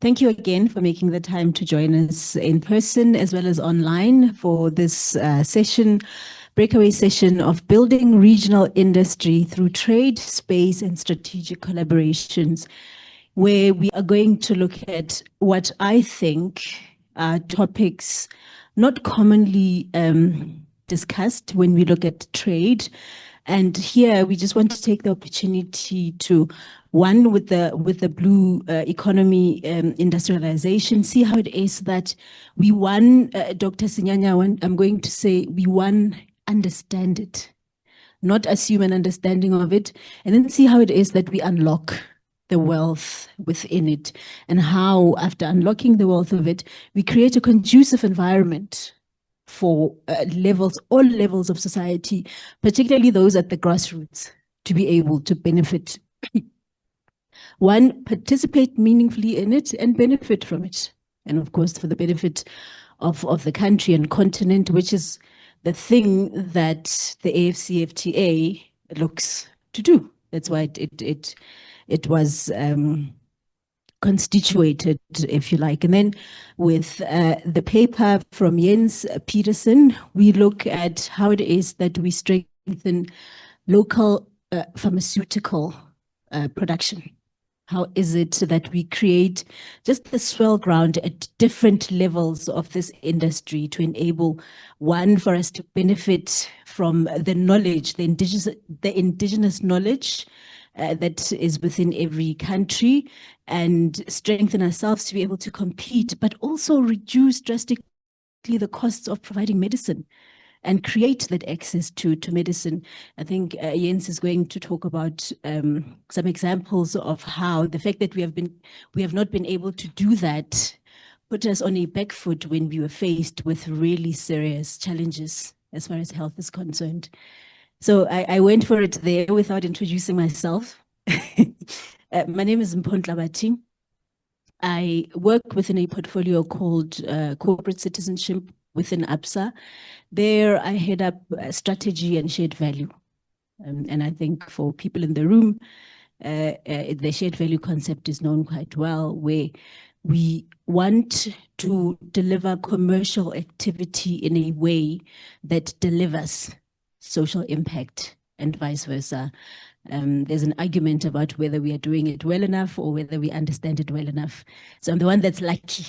Thank you again for making the time to join us in person as well as online for this breakaway session of building regional industry through trade, space, and strategic collaborations, where we are going to look at what I think are topics not commonly discussed when we look at trade. And here we just want to take the opportunity to, one, with the blue economy, industrialization, see how it is that we, Dr. Sinyanya, I'm going to say we, understand it, not assume an understanding of it, and then see how it is that we unlock the wealth within it, and how, after unlocking the wealth of it, we create a conducive environment for all levels of society, particularly those at the grassroots, to be able to benefit. One, participate meaningfully in it and benefit from it. And of course, for the benefit of the country and continent, which is the thing that the AfCFTA looks to do. That's why it was constituted, if you like. And then with the paper from Jens Pedersen, we look at how it is that we strengthen local pharmaceutical production. How is it that we create just the swell ground at different levels of this industry to enable, one, for us to benefit from the knowledge, the indigenous knowledge that is within every country, and strengthen ourselves to be able to compete, but also reduce drastically the costs of providing medicine and create that access to medicine. I think Jens is going to talk about some examples of how the fact that we have not been able to do that put us on a back foot when we were faced with really serious challenges as far as health is concerned. So I went for it there without introducing myself. My name is Mpho Nhlabathi. I work within a portfolio called Corporate Citizenship within Absa. There I head up strategy and shared value. And I think for people in the room, the shared value concept is known quite well, where we want to deliver commercial activity in a way that delivers social impact and vice versa. There's an argument about whether we are doing it well enough or whether we understand it well enough. So I'm the one that's lucky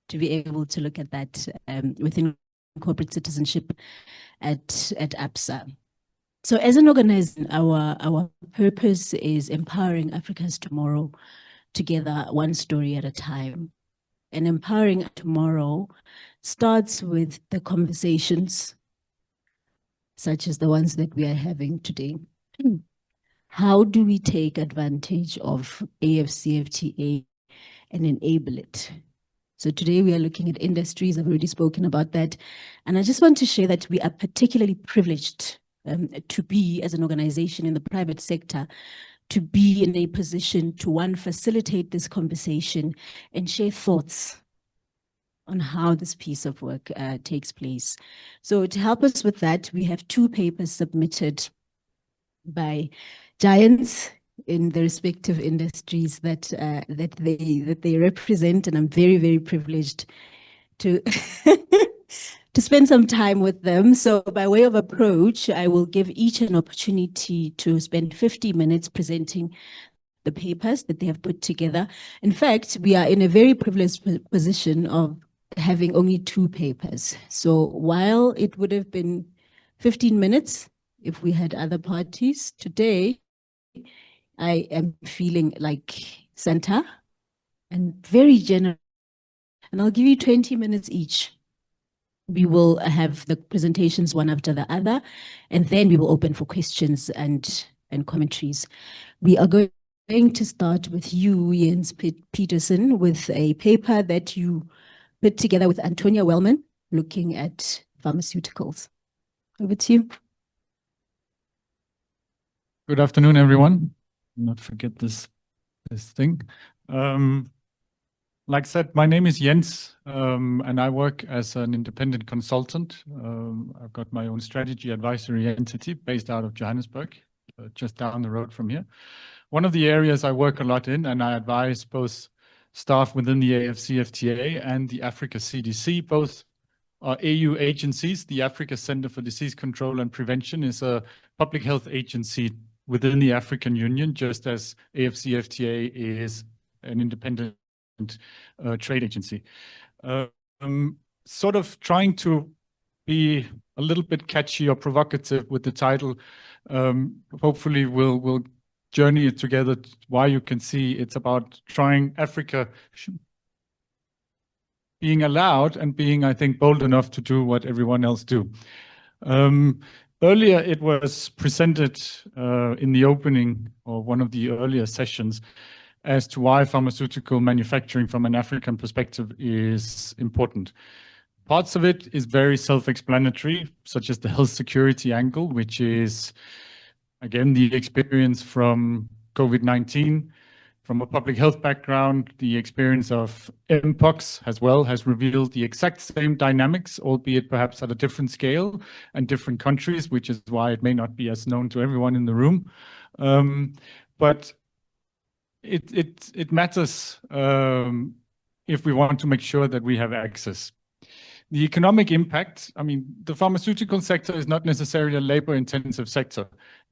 to be able to look at that within corporate citizenship at Absa. So as an organization, our purpose is empowering Africa's tomorrow together, one story at a time. And empowering tomorrow starts with the conversations such as the ones that we are having today. How do we take advantage of AfCFTA and enable it? So today we are looking at industries. I've already spoken about that. And I just want to share that we are particularly privileged to be, as an organization in the private sector, to be in a position to, one, facilitate this conversation and share thoughts on how this piece of work takes place. So to help us with that, we have two papers submitted by giants in the respective industries that they represent, and I'm very, very privileged to to spend some time with them. So by way of approach, I will give each an opportunity to spend 50 minutes presenting the papers that they have put together. In fact, we are in a very privileged position of having only two papers. So while it would have been 15 minutes if we had other parties, today I am feeling like Santa and very generous. And I'll give you 20 minutes each. We will have the presentations one after the other, and then we will open for questions and commentaries. We are going to start with you, Jens Pedersen, with a paper that you put together with Antonia Wellman, looking at pharmaceuticals. Over to you. Good afternoon, everyone. Not forget this thing. Like I said, my name is Jens, and I work as an independent consultant. I've got my own strategy advisory entity based out of Johannesburg, just down the road from here. One of the areas I work a lot in, and I advise both staff within the AfCFTA and the Africa CDC. Both are AU agencies. The Africa Center for Disease Control and Prevention is a public health agency within the African Union, just as AfCFTA is an independent trade agency. Sort of trying to be a little bit catchy or provocative with the title. Hopefully we'll journey it together why you can see it's about trying Africa being allowed and being, I think, bold enough to do what everyone else do. Earlier it was presented in the opening or one of the earlier sessions as to why pharmaceutical manufacturing from an African perspective is important. Parts of it is very self-explanatory, such as the health security angle, which is, again, the experience from COVID-19. From a public health background, the experience of Mpox as well has revealed the exact same dynamics, albeit perhaps at a different scale and different countries, which is why it may not be as known to everyone in the room. But it matters if we want to make sure that we have access. The economic impact, I mean, the pharmaceutical sector is not necessarily a labor-intensive sector.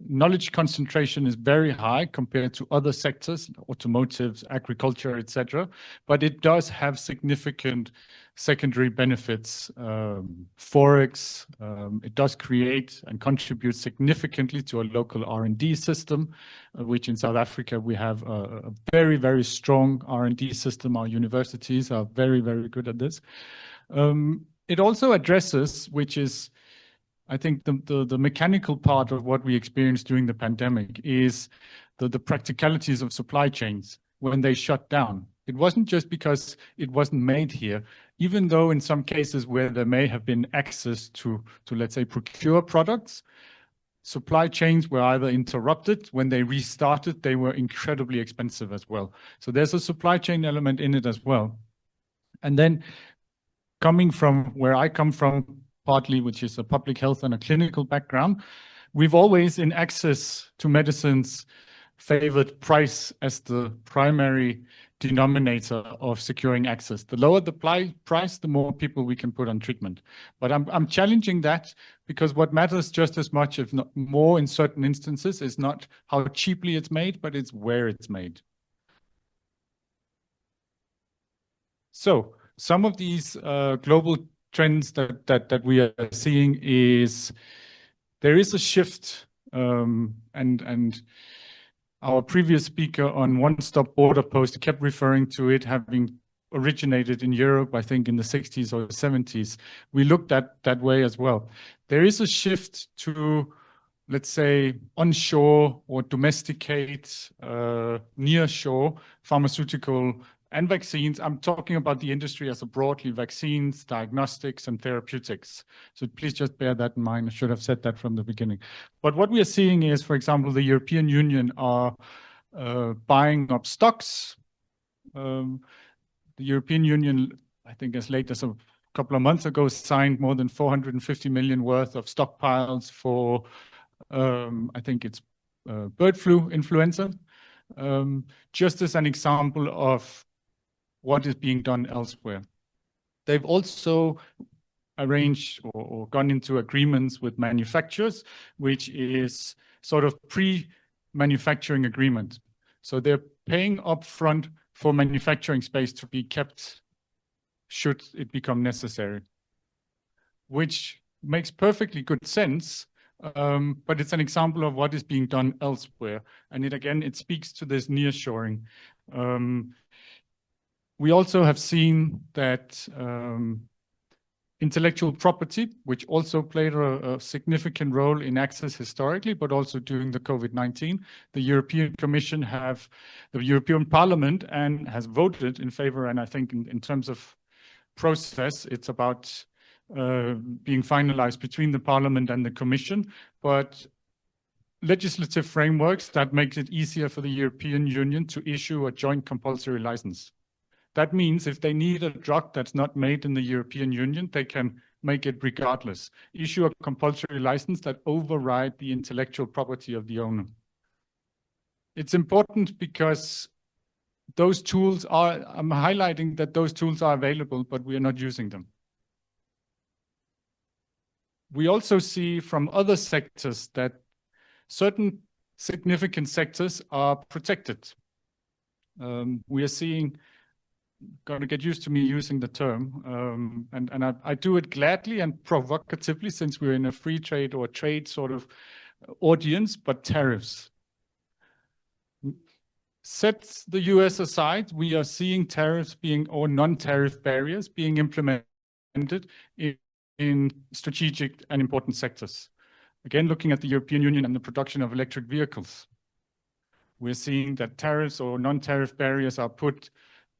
Knowledge concentration is very high compared to other sectors, automotive, agriculture, etc. But it does have significant secondary benefits. Forex, it does create and contribute significantly to a local R&D system, which in South Africa we have a very, very strong R&D system. Our universities are very, very good at this. It also addresses, which is, I think, the mechanical part of what we experienced during the pandemic, is the practicalities of supply chains when they shut down. It wasn't just because it wasn't made here, even though in some cases where there may have been access to let's say, procure products, supply chains were either interrupted. When they restarted, they were incredibly expensive as well. So there's a supply chain element in it as well. And then coming from where I come from, partly, which is a public health and a clinical background, we've always, in access to medicines, favored price as the primary denominator of securing access. The lower the price, the more people we can put on treatment. But I'm challenging that, because what matters just as much, if not more in certain instances, is not how cheaply it's made, but it's where it's made. So some of these global trends that we are seeing is there is a shift, and our previous speaker on one-stop border post kept referring to it having originated in Europe, I think in the 60s or 70s. We looked at that way as well. There is a shift to, let's say, onshore or domesticate, near-shore pharmaceutical and vaccines. I'm talking about the industry as a broadly vaccines, diagnostics, and therapeutics. So please just bear that in mind. I should have said that from the beginning. But what we are seeing is, for example, the European Union are buying up stocks. The European Union, I think as late as a couple of months ago, signed more than 450 million worth of stockpiles for, I think it's bird flu influenza, just as an example of what is being done elsewhere. They've also arranged or gone into agreements with manufacturers, which is sort of pre-manufacturing agreement. So they're paying upfront for manufacturing space to be kept should it become necessary, which makes perfectly good sense, but it's an example of what is being done elsewhere. And it speaks to this nearshoring. We also have seen that intellectual property, which also played a significant role in access historically, but also during the COVID-19, the European Commission the European Parliament has voted in favor. And I think in terms of process, it's about being finalized between the Parliament and the Commission, but legislative frameworks that makes it easier for the European Union to issue a joint compulsory license. That means if they need a drug that's not made in the European Union, they can make it regardless. Issue a compulsory license that override the intellectual property of the owner. It's important because those tools are, I'm highlighting that those tools are available, but we are not using them. We also see from other sectors that certain significant sectors are protected. We are seeing, got to get used to me using the term, and I do it gladly and provocatively since we're in a free trade or trade sort of audience, but tariffs. Set the US aside, we are seeing tariffs being, or non-tariff barriers being implemented in strategic and important sectors. Again, looking at the European Union and the production of electric vehicles, we're seeing that tariffs or non-tariff barriers are put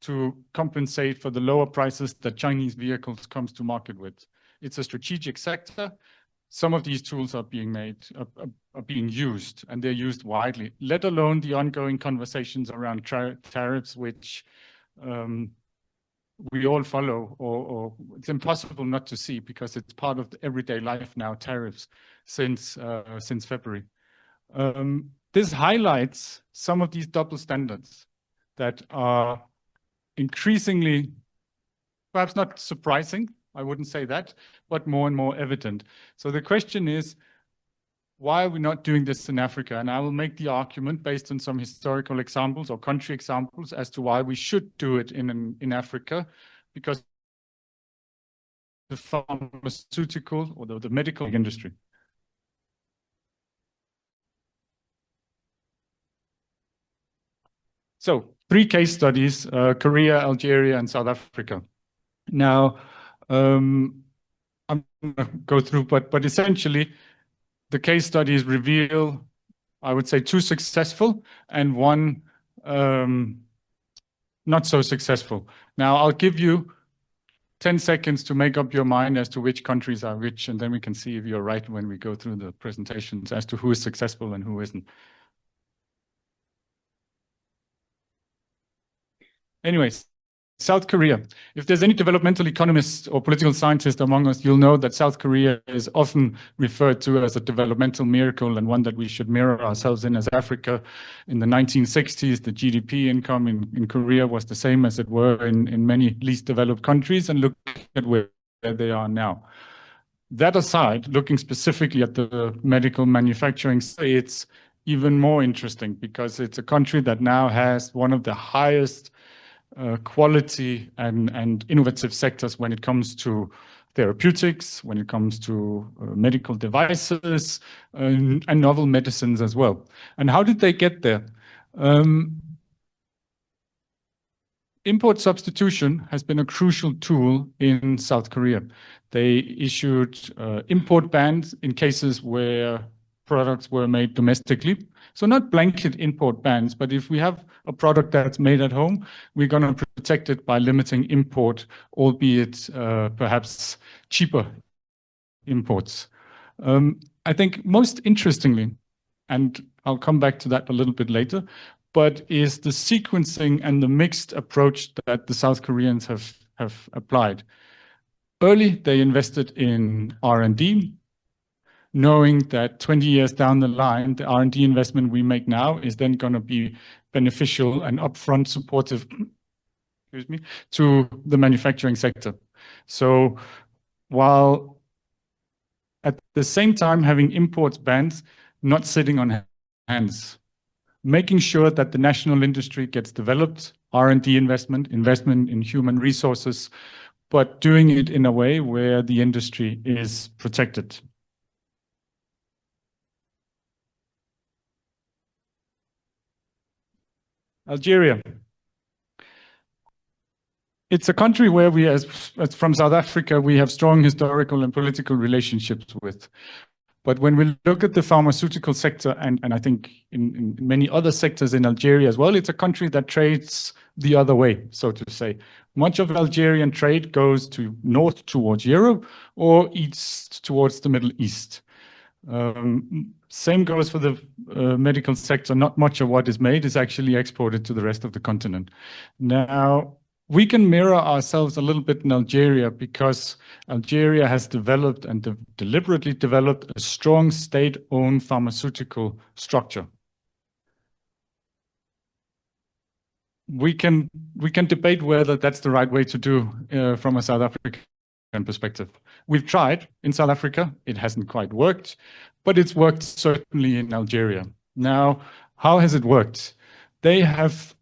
to compensate for the lower prices that Chinese vehicles comes to market with. It's a strategic sector. Some of these tools are being made, are being used, and they're used widely, let alone the ongoing conversations around tariffs, which we all follow, or it's impossible not to see because it's part of the everyday life now, tariffs, since February. This highlights some of these double standards that are increasingly, perhaps not surprising, I wouldn't say that, but more and more evident. So the question is, why are we not doing this in Africa? And I will make the argument based on some historical examples or country examples as to why we should do it in Africa, because the pharmaceutical or the medical industry. So 3 case studies, Korea, Algeria, and South Africa. Now, I'm going to go through, but essentially, the case studies reveal, I would say, 2 successful and 1 not so successful. Now, I'll give you 10 seconds to make up your mind as to which countries are which, and then we can see if you're right when we go through the presentations as to who is successful and who isn't. Anyways, South Korea. If there's any developmental economist or political scientist among us, you'll know that South Korea is often referred to as a developmental miracle and one that we should mirror ourselves in as Africa. In the 1960s, the GDP income in Korea was the same as it were in many least developed countries, and look at where they are now. That aside, looking specifically at the medical manufacturing, it's even more interesting because it's a country that now has one of the highest quality and innovative sectors when it comes to therapeutics, when it comes to medical devices, and novel medicines as well. And how did they get there? Import substitution has been a crucial tool in South Korea. They issued import bans in cases where products were made domestically. So not blanket import bans, but if we have a product that's made at home, we're going to protect it by limiting import, albeit perhaps cheaper imports. I think most interestingly, and I'll come back to that a little bit later, but is the sequencing and the mixed approach that the South Koreans have applied. Early, they invested in R&D, knowing that 20 years down the line, the R&D investment we make now is then going to be beneficial and upfront supportive, excuse me, to the manufacturing sector. So while at the same time having imports banned, not sitting on hands, making sure that the national industry gets developed, R&D investment in human resources, but doing it in a way where the industry is protected. Algeria. It's a country where we, as from South Africa, we have strong historical and political relationships with. But when we look at the pharmaceutical sector, and I think in many other sectors in Algeria as well, it's a country that trades the other way, so to say. Much of Algerian trade goes to north towards Europe or east towards the Middle East. Same goes for the medical sector. Not much of what is made is actually exported to the rest of the continent. Now, we can mirror ourselves a little bit in Algeria because Algeria has developed and deliberately developed a strong state-owned pharmaceutical structure. we can debate whether that's the right way to do from a South African perspective. We've tried in South Africa. It hasn't quite worked, but it's worked certainly in Algeria. Now, how has it worked? They have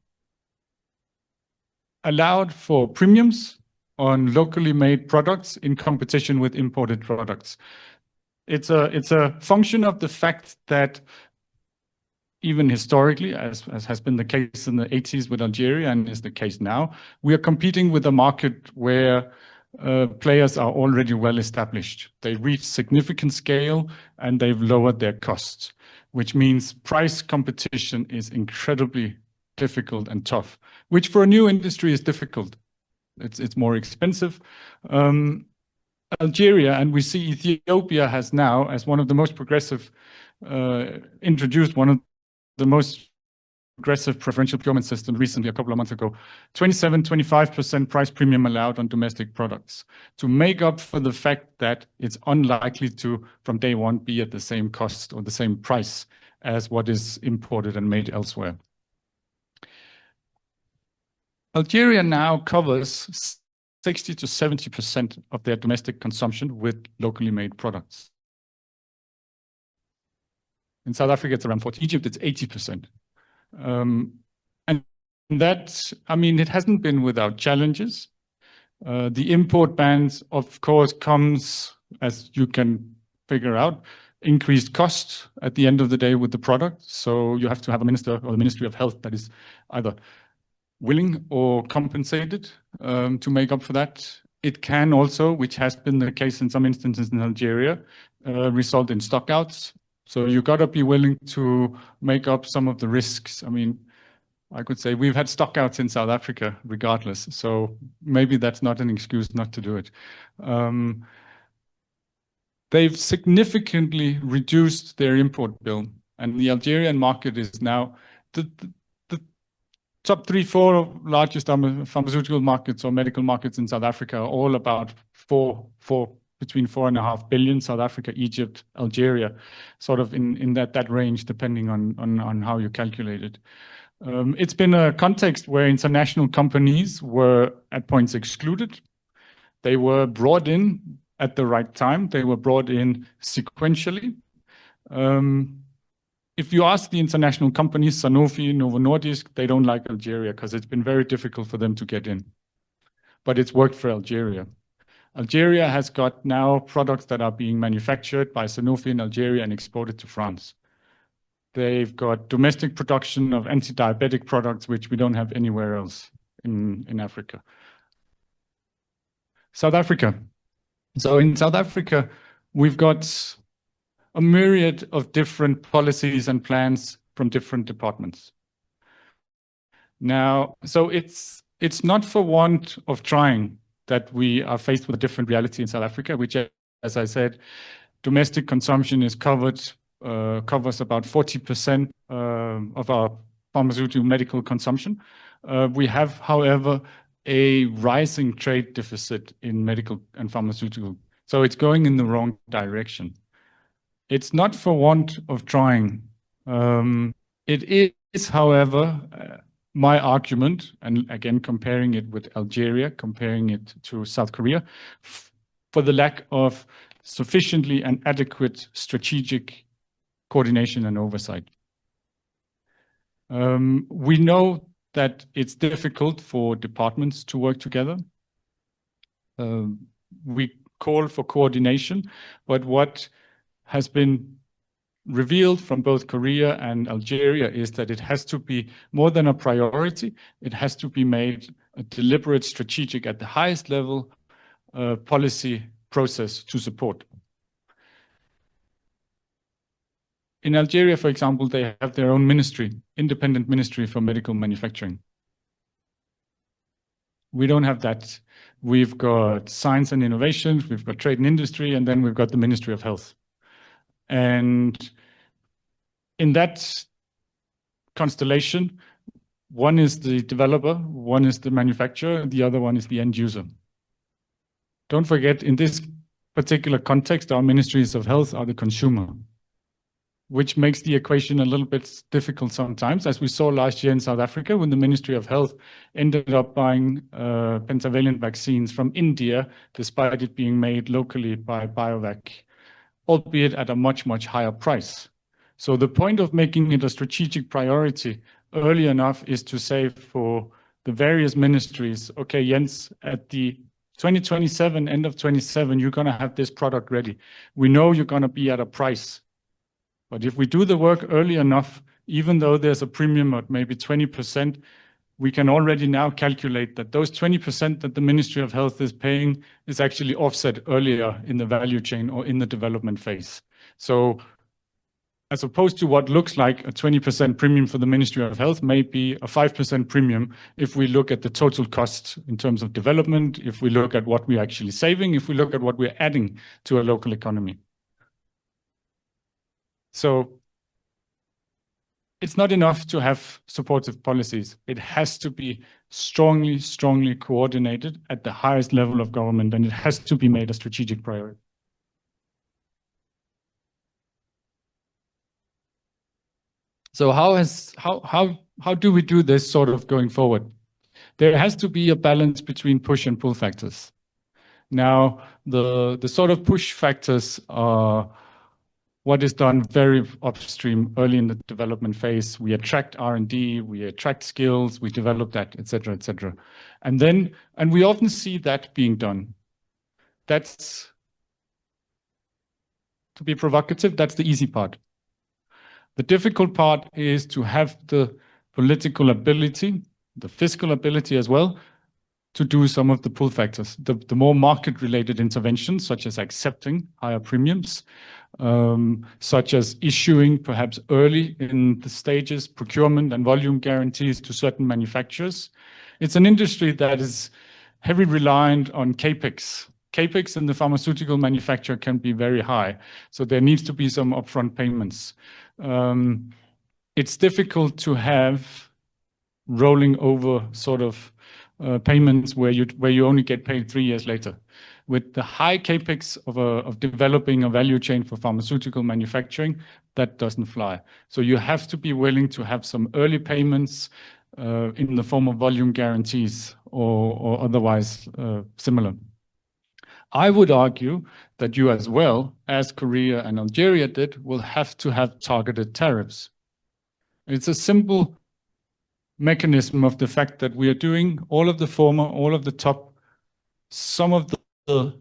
allowed for premiums on locally made products in competition with imported products. It's a function of the fact that even historically, as has been the case in the 80s with Algeria and is the case now, we are competing with a market where players are already well established. They reach significant scale and they've lowered their costs, which means price competition is incredibly difficult and tough, which for a new industry is difficult. It's more expensive. Algeria, and we see Ethiopia has now, as one of the most progressive, introduced one of the most aggressive preferential procurement system recently, a couple of months ago, 25% price premium allowed on domestic products to make up for the fact that it's unlikely to, from day one, be at the same cost or the same price as what is imported and made elsewhere. Algeria now covers 60 to 70% of their domestic consumption with locally made products. In South Africa, it's around 40. Egypt, it's 80%. And that, I mean, it hasn't been without challenges. The import bans, of course, comes, as you can figure out, increased cost at the end of the day with the product. So you have to have a minister or the Ministry of Health that is either willing or compensated to make up for that. It can also, which has been the case in some instances in Algeria, result in stockouts. So you got to be willing to make up some of the risks. I mean, I could say we've had stockouts in South Africa regardless. So maybe that's not an excuse not to do it. They've significantly reduced their import bill. And the Algerian market is now the top 3-4 largest pharmaceutical markets or medical markets in South Africa are all about between 4.5 billion, South Africa, Egypt, Algeria, sort of in that range, depending on how you calculate it. It's been a context where international companies were at points excluded. They were brought in at the right time. They were brought in sequentially. If you ask the international companies, Sanofi, Novo Nordisk, they don't like Algeria because it's been very difficult for them to get in. But it's worked for Algeria. Algeria has got now products that are being manufactured by Sanofi in Algeria and exported to France. They've got domestic production of anti-diabetic products, which we don't have anywhere else in Africa. South Africa. So in South Africa, we've got a myriad of different policies and plans from different departments. Now, so it's not for want of trying that we are faced with a different reality in South Africa, which, as I said, domestic consumption is covers about 40% of our pharmaceutical medical consumption. We have, however, a rising trade deficit in medical and pharmaceutical. So it's going in the wrong direction. It's not for want of trying. It is, however, my argument, and again, comparing it with Algeria, comparing it to South Korea, for the lack of sufficiently and adequate strategic coordination and oversight. We know that it's difficult for departments to work together. We call for coordination, but what has been revealed from both Korea and Algeria is that it has to be more than a priority. It has to be made a deliberate, strategic, at the highest level policy process to support. In Algeria, for example, they have their own ministry, independent ministry for medical manufacturing. We don't have that. We've got science and innovation, we've got trade and industry, and then we've got the Ministry of Health. And in that constellation, one is the developer, one is the manufacturer, the other one is the end user. Don't forget, in this particular context, our ministries of health are the consumer. which makes the equation a little bit difficult sometimes, as we saw last year in South Africa when the Ministry of Health ended up buying pentavalent vaccines from India, despite it being made locally by BioVac, albeit at a much, much higher price. So the point of making it a strategic priority early enough is to say for the various ministries, okay, Jens, at the 2027, end of 27, you're going to have this product ready. We know you're going to be at a price. But if we do the work early enough, even though there's a premium of maybe 20%, we can already now calculate that those 20% that the Ministry of Health is paying is actually offset earlier in the value chain or in the development phase. So as opposed to what looks like a 20% premium for the Ministry of Health, may be a 5% premium if we look at the total cost in terms of development, if we look at what we're actually saving, if we look at what we're adding to a local economy. So it's not enough to have supportive policies. It has to be strongly, strongly coordinated at the highest level of government, and it has to be made a strategic priority. So how do we do this sort of going forward? There has to be a balance between push and pull factors. Now, the sort of push factors are what is done very upstream, early in the development phase. We attract R&D, we attract skills, we develop that, et cetera, et cetera. And we often see that being done. That's, to be provocative, that's the easy part. The difficult part is to have the political ability, the fiscal ability as well, to do some of the pull factors, the more market-related interventions, such as accepting higher premiums, such as issuing perhaps early in the stages procurement and volume guarantees to certain manufacturers. It's an industry that is heavily reliant on capex. Capex in the pharmaceutical manufacture can be very high, so there needs to be some upfront payments. It's difficult to have rolling over sort of payments where you only get paid 3 years later. With the high capex of developing a value chain for pharmaceutical manufacturing, that doesn't fly. So you have to be willing to have some early payments in the form of volume guarantees or otherwise similar. I would argue that you as well, as Korea and Algeria did, will have to have targeted tariffs. It's a simple mechanism of the fact that we are doing all of the former, all of the top, some of the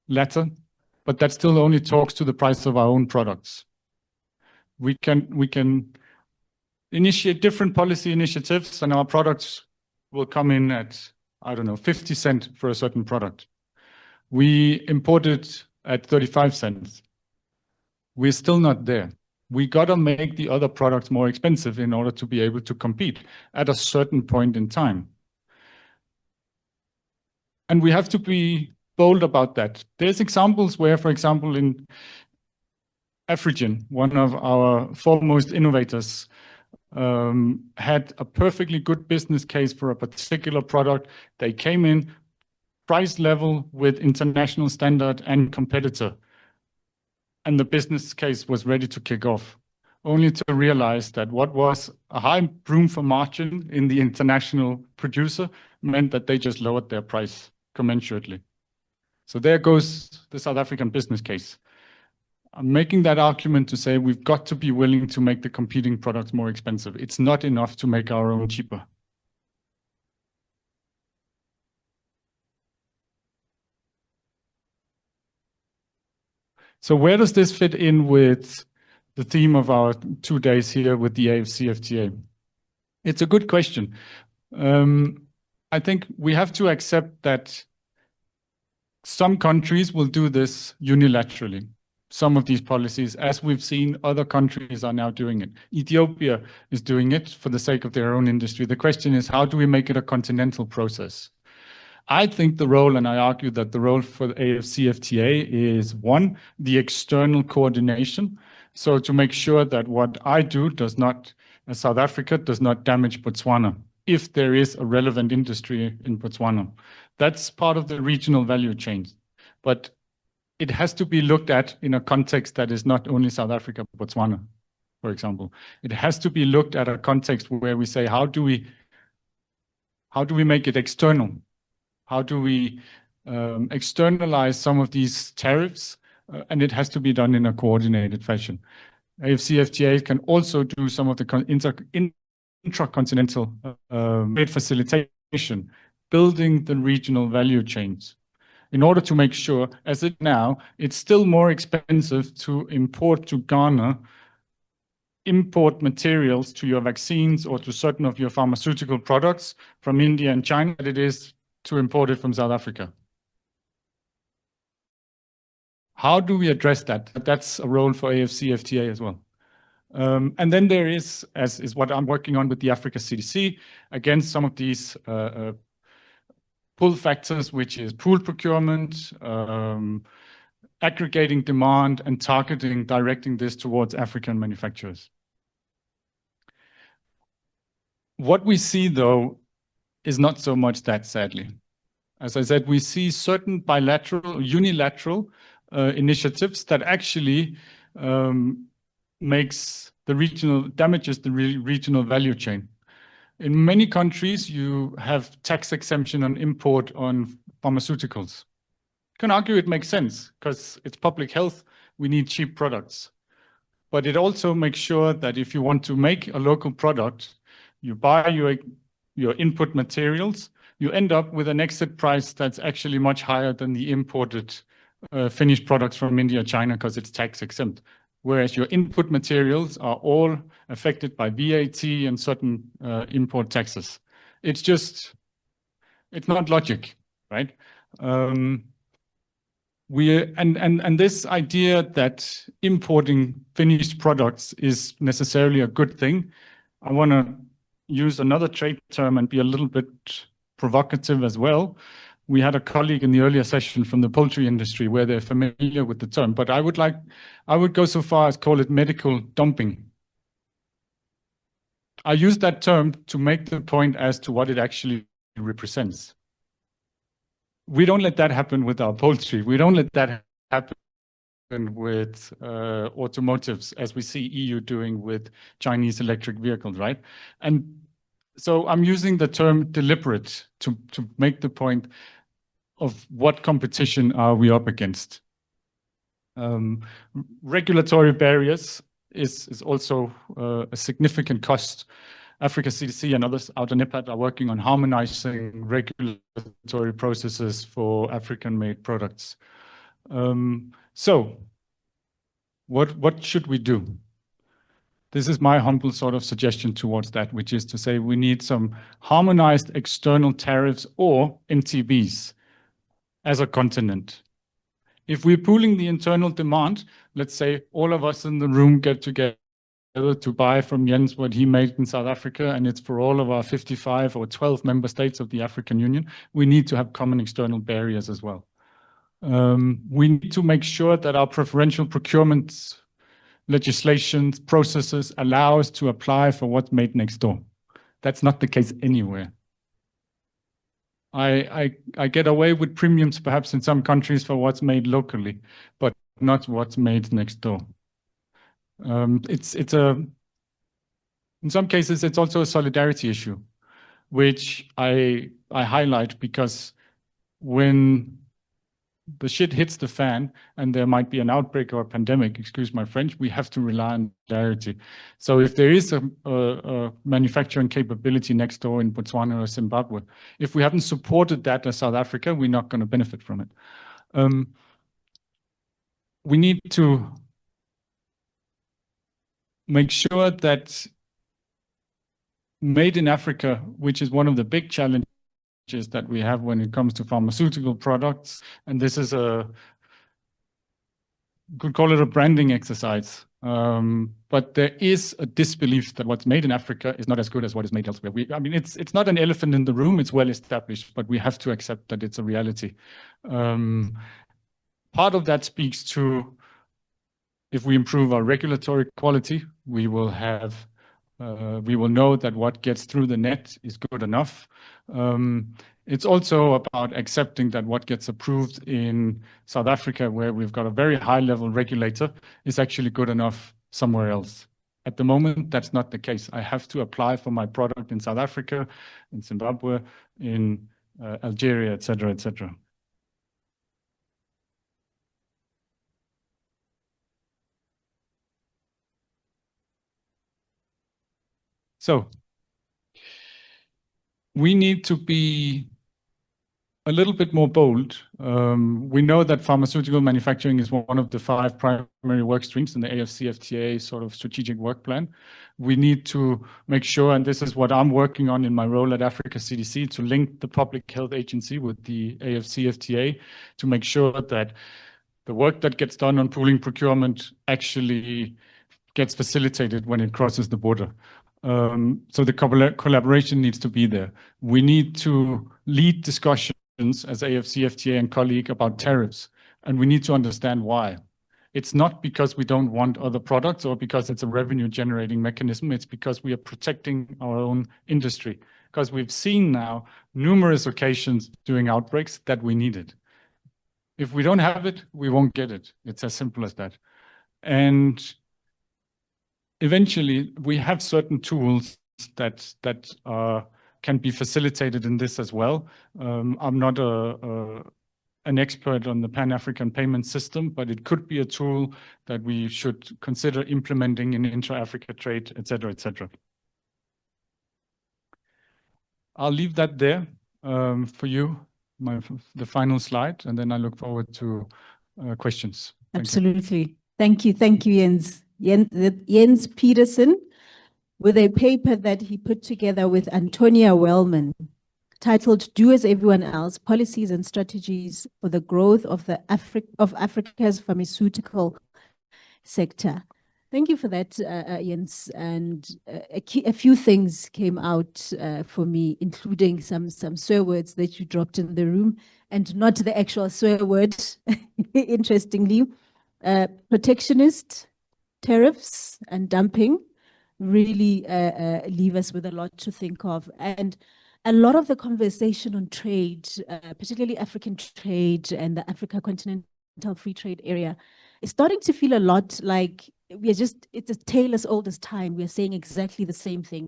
latter, but that still only talks to the price of our own products. We can initiate different policy initiatives and our products will come in at, I don't know, 50 cents for a certain product. We import it at 35 cents. We're still not there. We got to make the other products more expensive in order to be able to compete at a certain point in time. And we have to be bold about that. There's examples where, for example, in Afrigen, one of our foremost innovators, had a perfectly good business case for a particular product. They came in price level with international standard and competitor. And the business case was ready to kick off, only to realize that what was a high room for margin in the international producer meant that they just lowered their price commensurately. So there goes the South African business case. I'm making that argument to say we've got to be willing to make the competing products more expensive. It's not enough to make our own cheaper. So where does this fit in with the theme of our 2 days here with the AfCFTA? It's a good question. I think we have to accept that some countries will do this unilaterally, some of these policies, as we've seen other countries are now doing it. Ethiopia is doing it for the sake of their own industry. The question is, how do we make it a continental process? I think the role, and I argue that the role for the AfCFTA is, one, the external coordination. So to make sure that what I do does not, as South Africa, does not damage Botswana, if there is a relevant industry in Botswana. That's part of the regional value chain. But it has to be looked at in a context that is not only South Africa, Botswana, for example. It has to be looked at a context where we say, how do we make it external? How do we externalize some of these tariffs? And it has to be done in a coordinated fashion. AfCFTA can also do some of the intracontinental trade facilitation, building the regional value chains, in order to make sure, as it now, it's still more expensive to import to Ghana, import materials to your vaccines or to certain of your pharmaceutical products from India and China than it is to import it from South Africa. How do we address that? That's a role for AfCFTA as well. And then there is, as is what I'm working on with the Africa CDC, against some of these pull factors, which is pool procurement, aggregating demand, and targeting, directing this towards African manufacturers. What we see, though, is not so much that, sadly. As I said, we see certain bilateral, unilateral initiatives that actually damages the regional value chain. In many countries, you have tax exemption on import on pharmaceuticals. You can argue it makes sense because it's public health. We need cheap products. But it also makes sure that if you want to make a local product, you buy your input materials, you end up with an exit price that's actually much higher than the imported finished products from India, China, because it's tax exempt. Whereas your input materials are all affected by VAT and certain import taxes. It's not logic, right? And this idea that importing finished products is necessarily a good thing, I want to use another trade term and be a little bit provocative as well. We had a colleague in the earlier session from the poultry industry where they're familiar with the term, but I would go so far as call it medical dumping. I use that term to make the point as to what it actually represents. We don't let that happen with our poultry. We don't let that happen with automotives, as we see EU doing with Chinese electric vehicles, right? And so I'm using the term deliberate to make the point of what competition are we up against. Regulatory barriers is also a significant cost. Africa CDC and others out in NIPAD are working on harmonizing regulatory processes for African-made products. So what should we do? This is my humble sort of suggestion towards that, which is to say we need some harmonized external tariffs or NTBs as a continent. If we're pooling the internal demand, let's say all of us in the room get together to buy from Jens what he made in South Africa, and it's for all of our 55 or 12 member states of the African Union, we need to have common external barriers as well. We need to make sure that our preferential procurement legislation processes allow us to apply for what's made next door. That's not the case anywhere. I get away with premiums perhaps in some countries for what's made locally, but not what's made next door. In some cases, it's also a solidarity issue, which I highlight because when the shit hits the fan and there might be an outbreak or a pandemic, excuse my French, we have to rely on solidarity. So if there is a manufacturing capability next door in Botswana or Zimbabwe, if we haven't supported that as South Africa, we're not going to benefit from it. We need to make sure that made in Africa, which is one of the big challenges that we have when it comes to pharmaceutical products, and this is could call it a branding exercise, but there is a disbelief that what's made in Africa is not as good as what is made elsewhere. I mean, it's not an elephant in the room, it's well established, but we have to accept that it's a reality. Part of that speaks to, if we improve our regulatory quality, we will have We will know that what gets through the net is good enough. It's also about accepting that what gets approved in South Africa, where we've got a very high-level regulator, is actually good enough somewhere else. At the moment, that's not the case. I have to apply for my product in South Africa, in Zimbabwe, in Algeria, etc., etc. So we need to be a little bit more bold. We know that pharmaceutical manufacturing is one of the 5 primary work streams in the AfCFTA sort of strategic work plan. We need to make sure, and this is what I'm working on in my role at Africa CDC, to link the Public Health Agency with the AfCFTA to make sure that the work that gets done on pooling procurement actually gets facilitated when it crosses the border. So the collaboration needs to be there. We need to lead discussions as AfCFTA and colleague about tariffs, and we need to understand why. It's not because we don't want other products or because it's a revenue generating mechanism. It's because we are protecting our own industry, because we've seen now numerous occasions during outbreaks that we need it. If we don't have it, we won't get it. It's as simple as that. And eventually, we have certain tools that can be facilitated in this as well. I'm not an expert on the Pan-African payment system, but it could be a tool that we should consider implementing in intra-Africa trade, et cetera, et cetera. I'll leave that there for you, the final slide, and then I look forward to questions. Absolutely. Thank you, Jens. Jens Pedersen, with a paper that he put together with Antonia Wellman, titled "Do as Everyone Else: Policies and Strategies for the Growth of Africa's Pharmaceutical Sector." Thank you for that, Jens. And a few things came out for me, including some swear words that you dropped in the room, and not the actual swear word, interestingly. Protectionist, tariffs, and dumping really leave us with a lot to think of. And a lot of the conversation on trade, particularly African trade and the Africa Continental Free Trade Area, is starting to feel a lot like it's a tale as old as time. We're saying exactly the same thing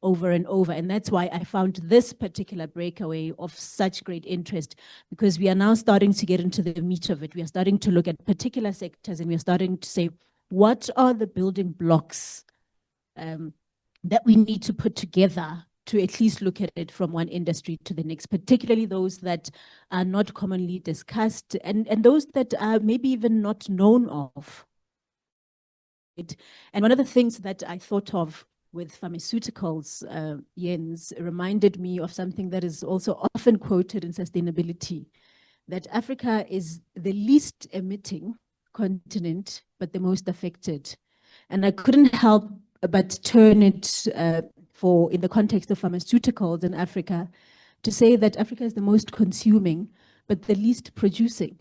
over and over. And that's why I found this particular breakaway of such great interest, because we are now starting to get into the meat of it. We are starting to look at particular sectors, and we are starting to say, what are the building blocks that we need to put together to at least look at it from one industry to the next, particularly those that are not commonly discussed and those that are maybe even not known of. And one of the things that I thought of with pharmaceuticals, Jens, reminded me of something that is also often quoted in sustainability, that Africa is the least emitting continent, but the most affected. And I couldn't help but turn it in the context of pharmaceuticals in Africa, to say that Africa is the most consuming, but the least producing,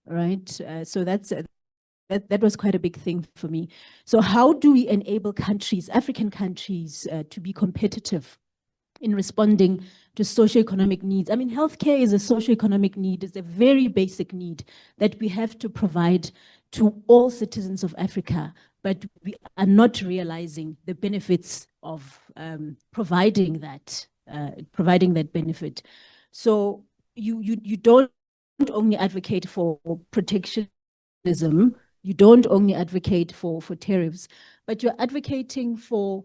right? So that was quite a big thing for me. So how do we enable countries, African countries, to be competitive in responding to socioeconomic needs? I mean, healthcare is a socioeconomic need. It's a very basic need that we have to provide to all citizens of Africa, but we are not realizing the benefits of providing that benefit. So you don't only advocate for protectionism, you don't only advocate for tariffs, but you're advocating for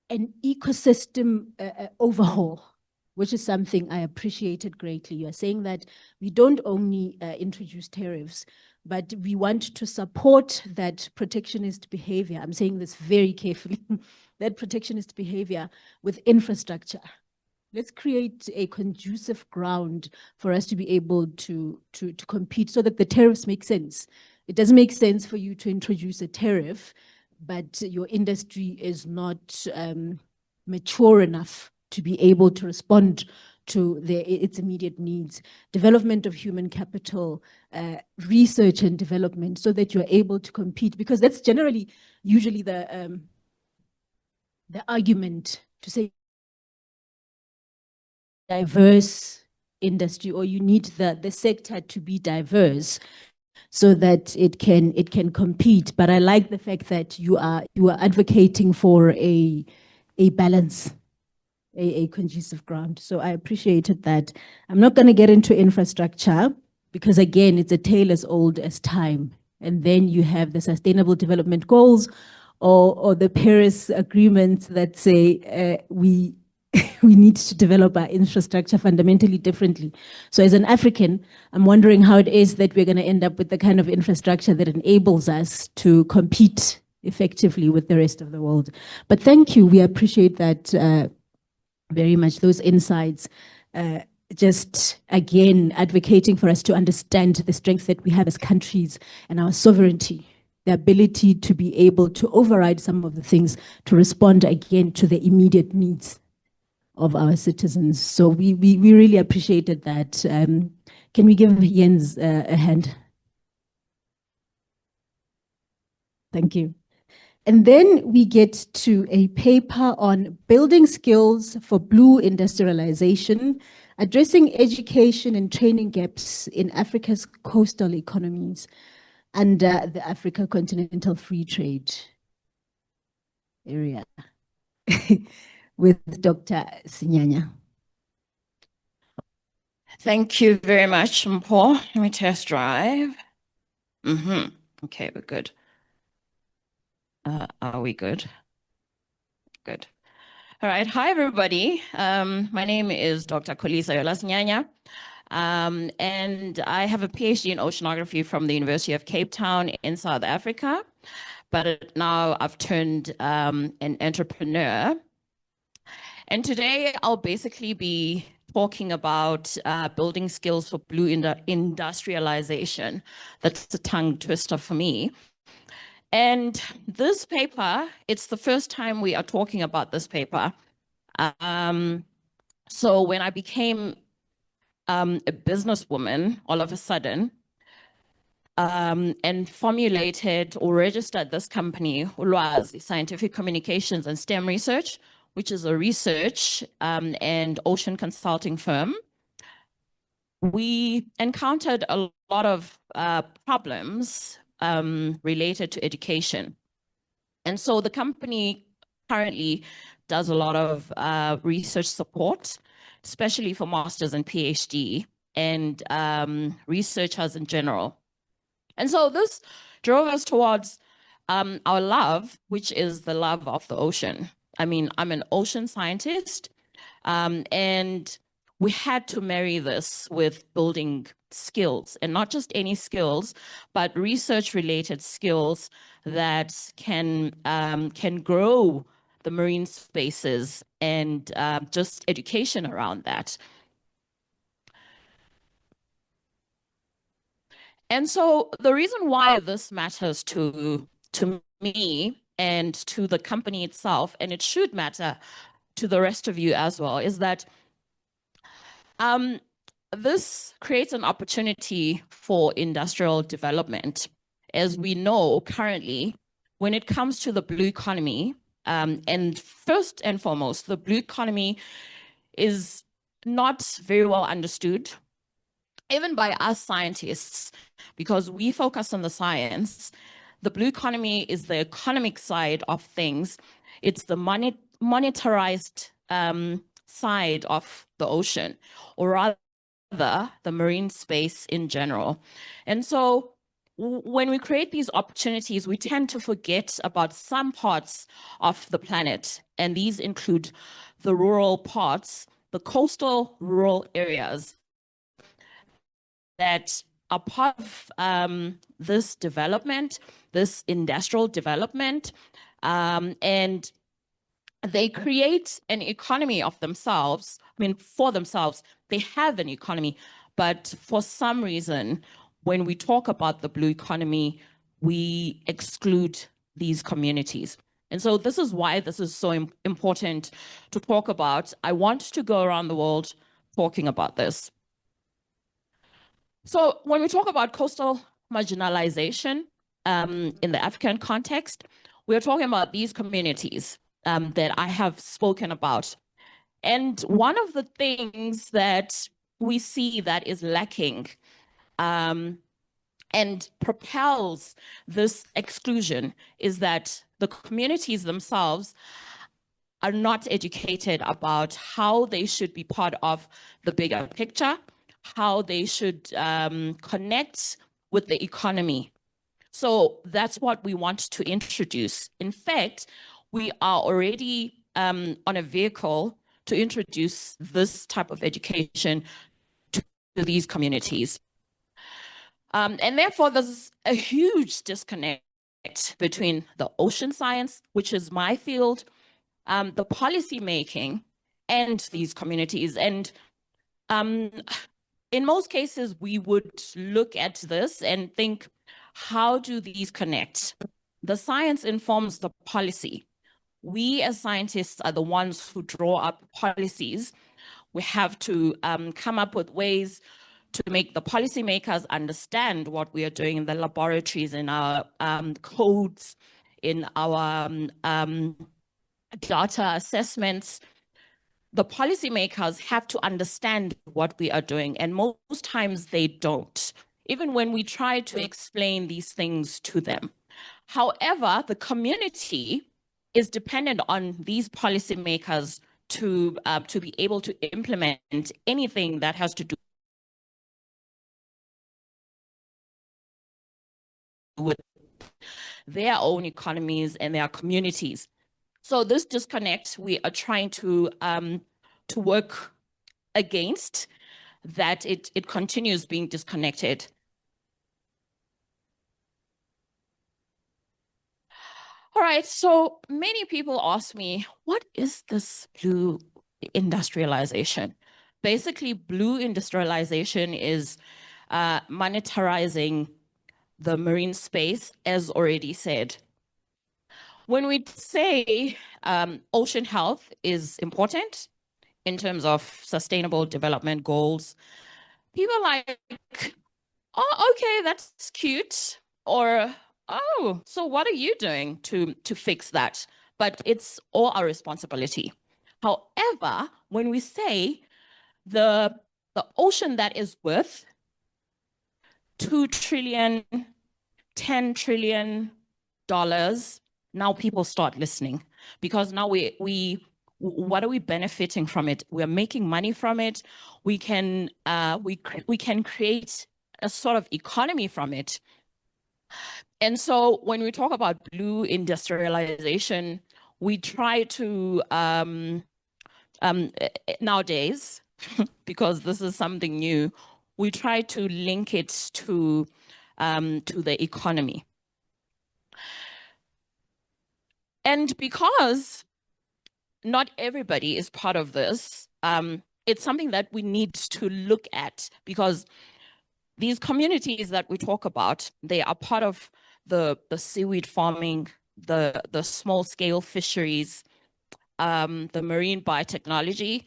an ecosystem overhaul, which is something I appreciated greatly. You're saying that we don't only introduce tariffs, but we want to support that protectionist behavior. I'm saying this very carefully, that protectionist behavior with infrastructure. Let's create a conducive ground for us to be able to compete so that the tariffs make sense. It doesn't make sense for you to introduce a tariff, but your industry is not mature enough to be able to respond to its immediate needs. Development of human capital, research and development, so that you're able to compete, because that's usually the the argument to say diverse industry, or you need the sector to be diverse so that it can compete. But I like the fact that you are advocating for a balance, a conducive ground. So I appreciated that. I'm not going to get into infrastructure because, again, it's a tale as old as time. And then you have the Sustainable Development Goals or the Paris Agreement that say we we need to develop our infrastructure fundamentally differently. So as an African, I'm wondering how it is that we're going to end up with the kind of infrastructure that enables us to compete effectively with the rest of the world. But thank you. We appreciate that very much, those insights. Just again, advocating for us to understand the strength that we have as countries and our sovereignty, the ability to be able to override some of the things to respond again to the immediate needs of our citizens. So we really appreciated that. Can we give Jens a hand? Thank you. And then we get to a paper on building skills for blue industrialization, addressing education and training gaps in Africa's coastal economies under the Africa Continental Free Trade area with Dr. Sinyanya. Thank you very much, Mpho. Let me test drive. Okay, we're good. Are we good? Good. All right. Hi, everybody. My name is Dr. Kolisa Yola Sinyanya, and I have a PhD in oceanography from the University of Cape Town in South Africa, but now I've turned an entrepreneur. And today I'll basically be talking about building skills for blue industrialization. That's a tongue twister for me. And this paper, it's the first time we are talking about this paper. So when I became a businesswoman, all of a sudden, and formulated or registered this company, Umlazi, Scientific Communications and STEM Research, which is a research and ocean consulting firm, we encountered a lot of problems related to education. And so the company currently does a lot of research support, especially for masters and PhD and researchers in general. And so this drove us towards our love, which is the love of the ocean. I mean, I'm an ocean scientist, and we had to marry this with building skills, and not just any skills, but research-related skills that can grow the marine spaces and just education around that. And so the reason why this matters to me and to the company itself, and it should matter to the rest of you as well, is that this creates an opportunity for industrial development. As we know currently, when it comes to the blue economy, and first and foremost, the blue economy is not very well understood, even by us scientists, because we focus on the science. The blue economy is the economic side of things. It's the monetarized side of the ocean, or rather the marine space in general. And so when we create these opportunities, we tend to forget about some parts of the planet. And these include the rural parts, the coastal rural areas that are part of this development, this industrial development, and they create an economy of themselves. I mean, for themselves, they have an economy, but for some reason, when we talk about the blue economy, we exclude these communities. And so this is why this is so important to talk about. I want to go around the world talking about this. So when we talk about coastal marginalization in the African context, we're talking about these communities. that I have spoken about. And one of the things that we see that is lacking and propels this exclusion is that the communities themselves are not educated about how they should be part of the bigger picture, how they should connect with the economy. So that's what we want to introduce. In fact, we are already on a vehicle to introduce this type of education to these communities. And therefore, there's a huge disconnect between the ocean science, which is my field, the policy making, and these communities. And in most cases, we would look at this and think, how do these connect? The science informs the policy. We as scientists are the ones who draw up policies. We have to come up with ways to make the policymakers understand what we are doing in the laboratories, in our codes, in our data assessments. The policymakers have to understand what we are doing, and most times they don't, even when we try to explain these things to them. However, the community is dependent on these policymakers to be able to implement anything that has to do with their own economies and their communities. So this disconnect, we are trying to work against, that it continues being disconnected. All right, so many people ask me, what is this blue industrialization? Basically, blue industrialization is monetizing the marine space, as already said. When we say ocean health is important in terms of sustainable development goals, people are like, oh, okay, that's cute. Or, oh, so what are you doing to fix that? But it's all our responsibility. However, when we say the ocean that is worth 2 trillion, 10 trillion dollars, now people start listening, because now what are we benefiting from it? We're making money from it. We can create a sort of economy from it. And so when we talk about blue industrialization, we try to nowadays, because this is something new, we try to link it to the economy. And because not everybody is part of this, it's something that we need to look at, because these communities that we talk about, they are part of the seaweed farming, the small scale fisheries, the marine biotechnology,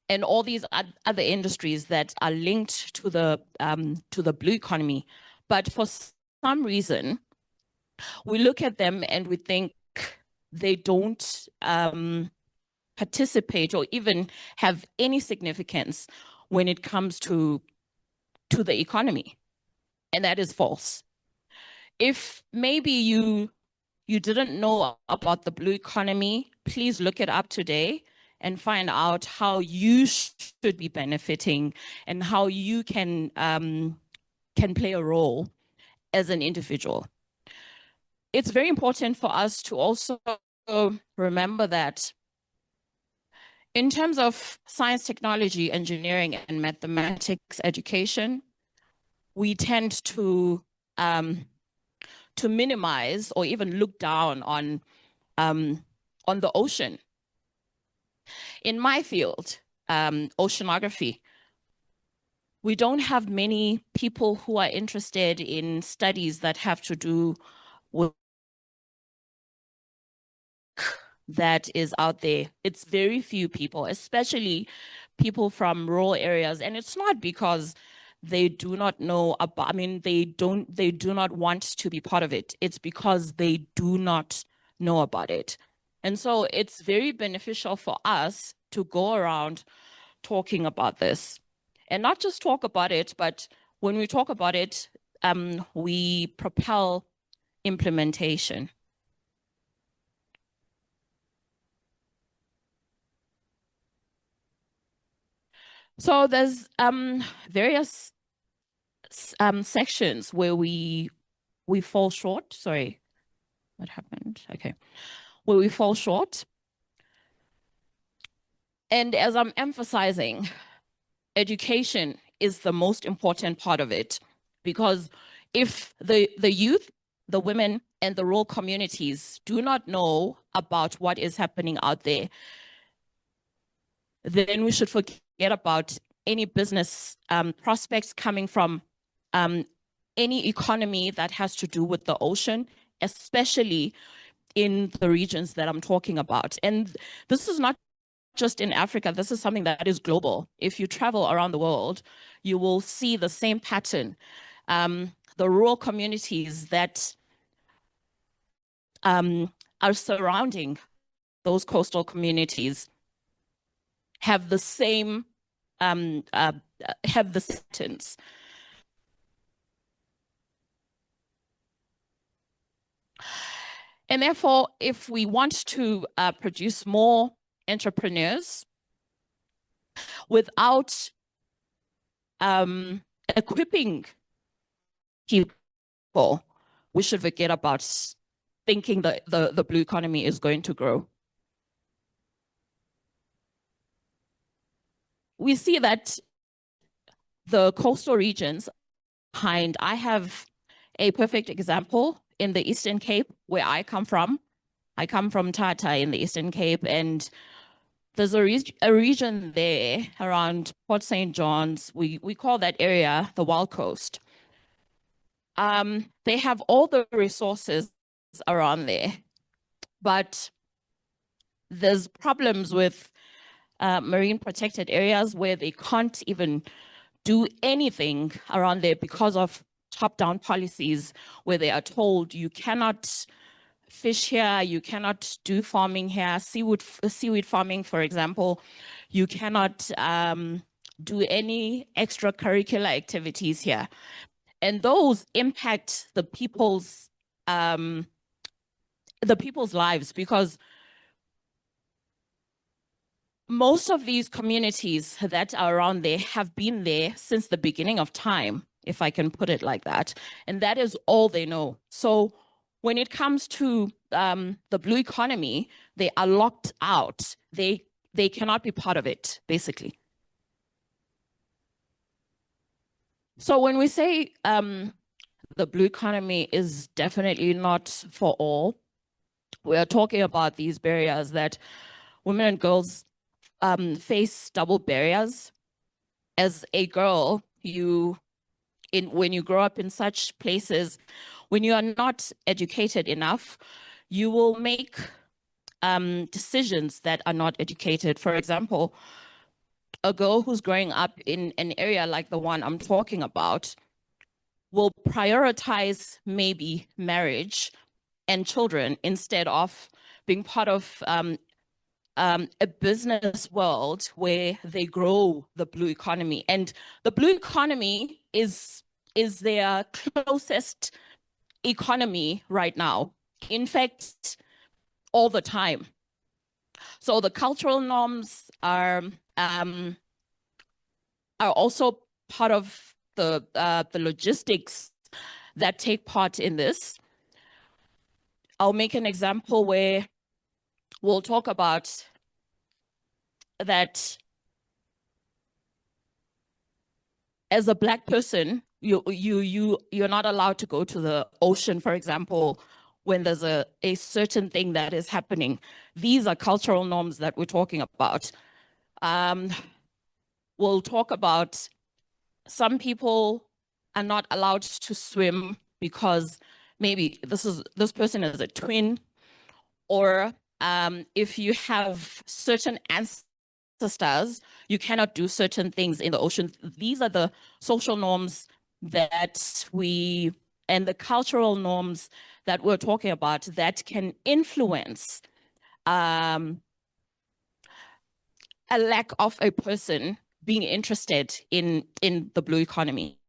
and all these other industries that are linked to the blue economy. But for some reason, we look at them and we think they don't participate or even have any significance when it comes to the economy. And that is false. If maybe you didn't know about the blue economy, please look it up today and find out how you should be benefiting and how you can play a role as an individual. It's very important for us to also remember that in terms of science, technology, engineering, and mathematics education, we tend to minimize or even look down on the ocean. In my field, oceanography, we don't have many people who are interested in studies that have to do with that is out there. It's very few people, especially people from rural areas. And it's not because they do not know about, I mean, they do not want to be part of it. It's because they do not know about it. And so it's very beneficial for us to go around talking about this, and not just talk about it, but when we talk about it, we propel implementation. So there's various sections where we fall short. Sorry, what happened? Okay, where we fall short. And as I'm emphasizing, education is the most important part of it, because if the youth, the women, and the rural communities do not know about what is happening out there, then we should forget about any business prospects coming from any economy that has to do with the ocean, especially in the regions that I'm talking about. And this is not just in Africa, this is something that is global. If you travel around the world, you will see the same pattern. The rural communities that are surrounding those coastal communities have the same patterns. And therefore, if we want to produce more entrepreneurs without equipping people, we should forget about thinking that the blue economy is going to grow. We see that the coastal regions behind, I have a perfect example in the Eastern Cape, where I come from. I come from Tata in the Eastern Cape, and there's a region there around Port St. John's. We call that area the Wild Coast. They have all the resources around there, but there's problems with marine protected areas where they can't even do anything around there because of top-down policies, where they are told you cannot fish here, you cannot do farming here, seaweed farming, for example, you cannot do any extracurricular activities here. And those impact the people's lives, because most of these communities that are around there have been there since the beginning of time, if I can put it like that. And that is all they know. So when it comes to the blue economy, they are locked out. They cannot be part of it, basically. So when we say the blue economy is definitely not for all, we are talking about these barriers that women and girls face double barriers. As a girl, when you grow up in such places, when you are not educated enough, you will make decisions that are not educated. For example, a girl who's growing up in an area like the one I'm talking about will prioritize maybe marriage and children instead of being part of a business world where they grow the blue economy. And the blue economy is their closest economy right now. In fact, all the time. So the cultural norms are also part of the logistics that take part in this. I'll make an example where we'll talk about that as a Black person, you're not allowed to go to the ocean, for example, when there's a certain thing that is happening. These are cultural norms that we're talking about. We'll talk about some people are not allowed to swim because maybe this person is a twin, or if you have certain ancestors, you cannot do certain things in the ocean. These are the social norms that and the cultural norms that we're talking about that can influence a lack of a person being interested in the blue economy,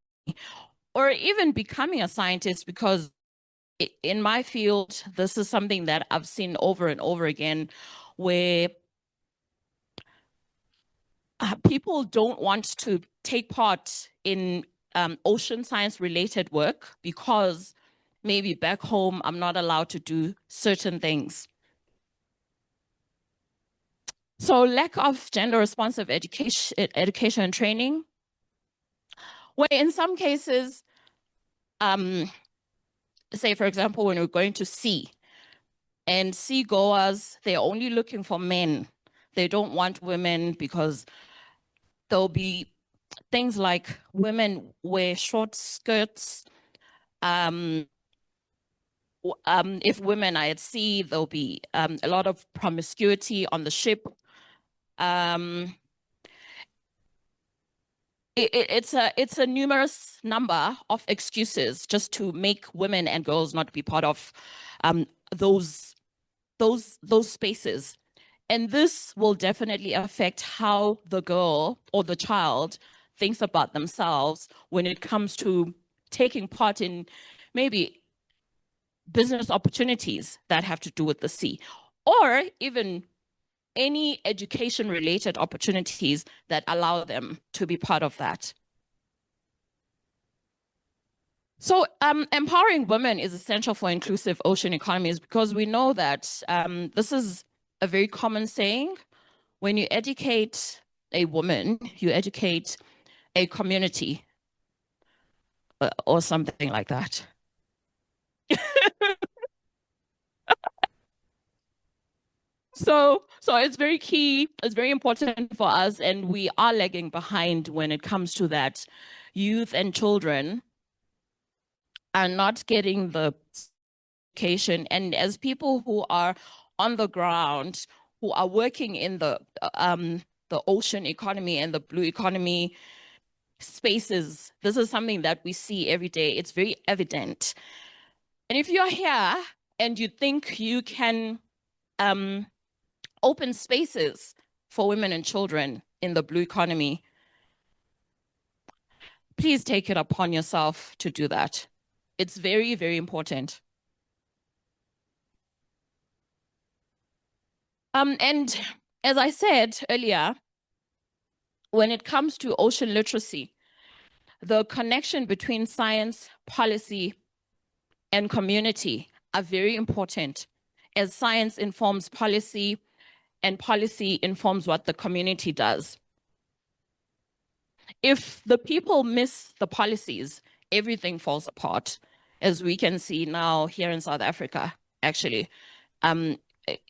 or even becoming a scientist, because in my field, this is something that I've seen over and over again, where people don't want to take part in ocean science related work because maybe back home I'm not allowed to do certain things. So lack of gender responsive education and training, where in some cases, say for example, when we're going to sea, and seagoers, they're only looking for men. They don't want women because there'll be things like women wear short skirts. If women are at sea, there'll be a lot of promiscuity on the ship. It's a numerous number of excuses just to make women and girls not be part of those spaces. And this will definitely affect how the girl or the child thinks about themselves when it comes to taking part in maybe business opportunities that have to do with the sea, or even any education-related opportunities that allow them to be part of that. So empowering women is essential for inclusive ocean economies, because we know that this is a very common saying. When you educate a woman, you educate a community or something like that. So it's very key, it's very important for us, and we are lagging behind when it comes to that. Youth and children are not getting the education, and as people who are on the ground, who are working in the ocean economy and the blue economy spaces, this is something that we see every day. It's very evident. And if you're here and you think you can open spaces for women and children in the blue economy, please take it upon yourself to do that. It's very, very important. And as I said earlier, when it comes to ocean literacy, the connection between science, policy, and community are very important, as science informs policy and policy informs what the community does. If the people miss the policies, everything falls apart, as we can see now here in South Africa, actually, in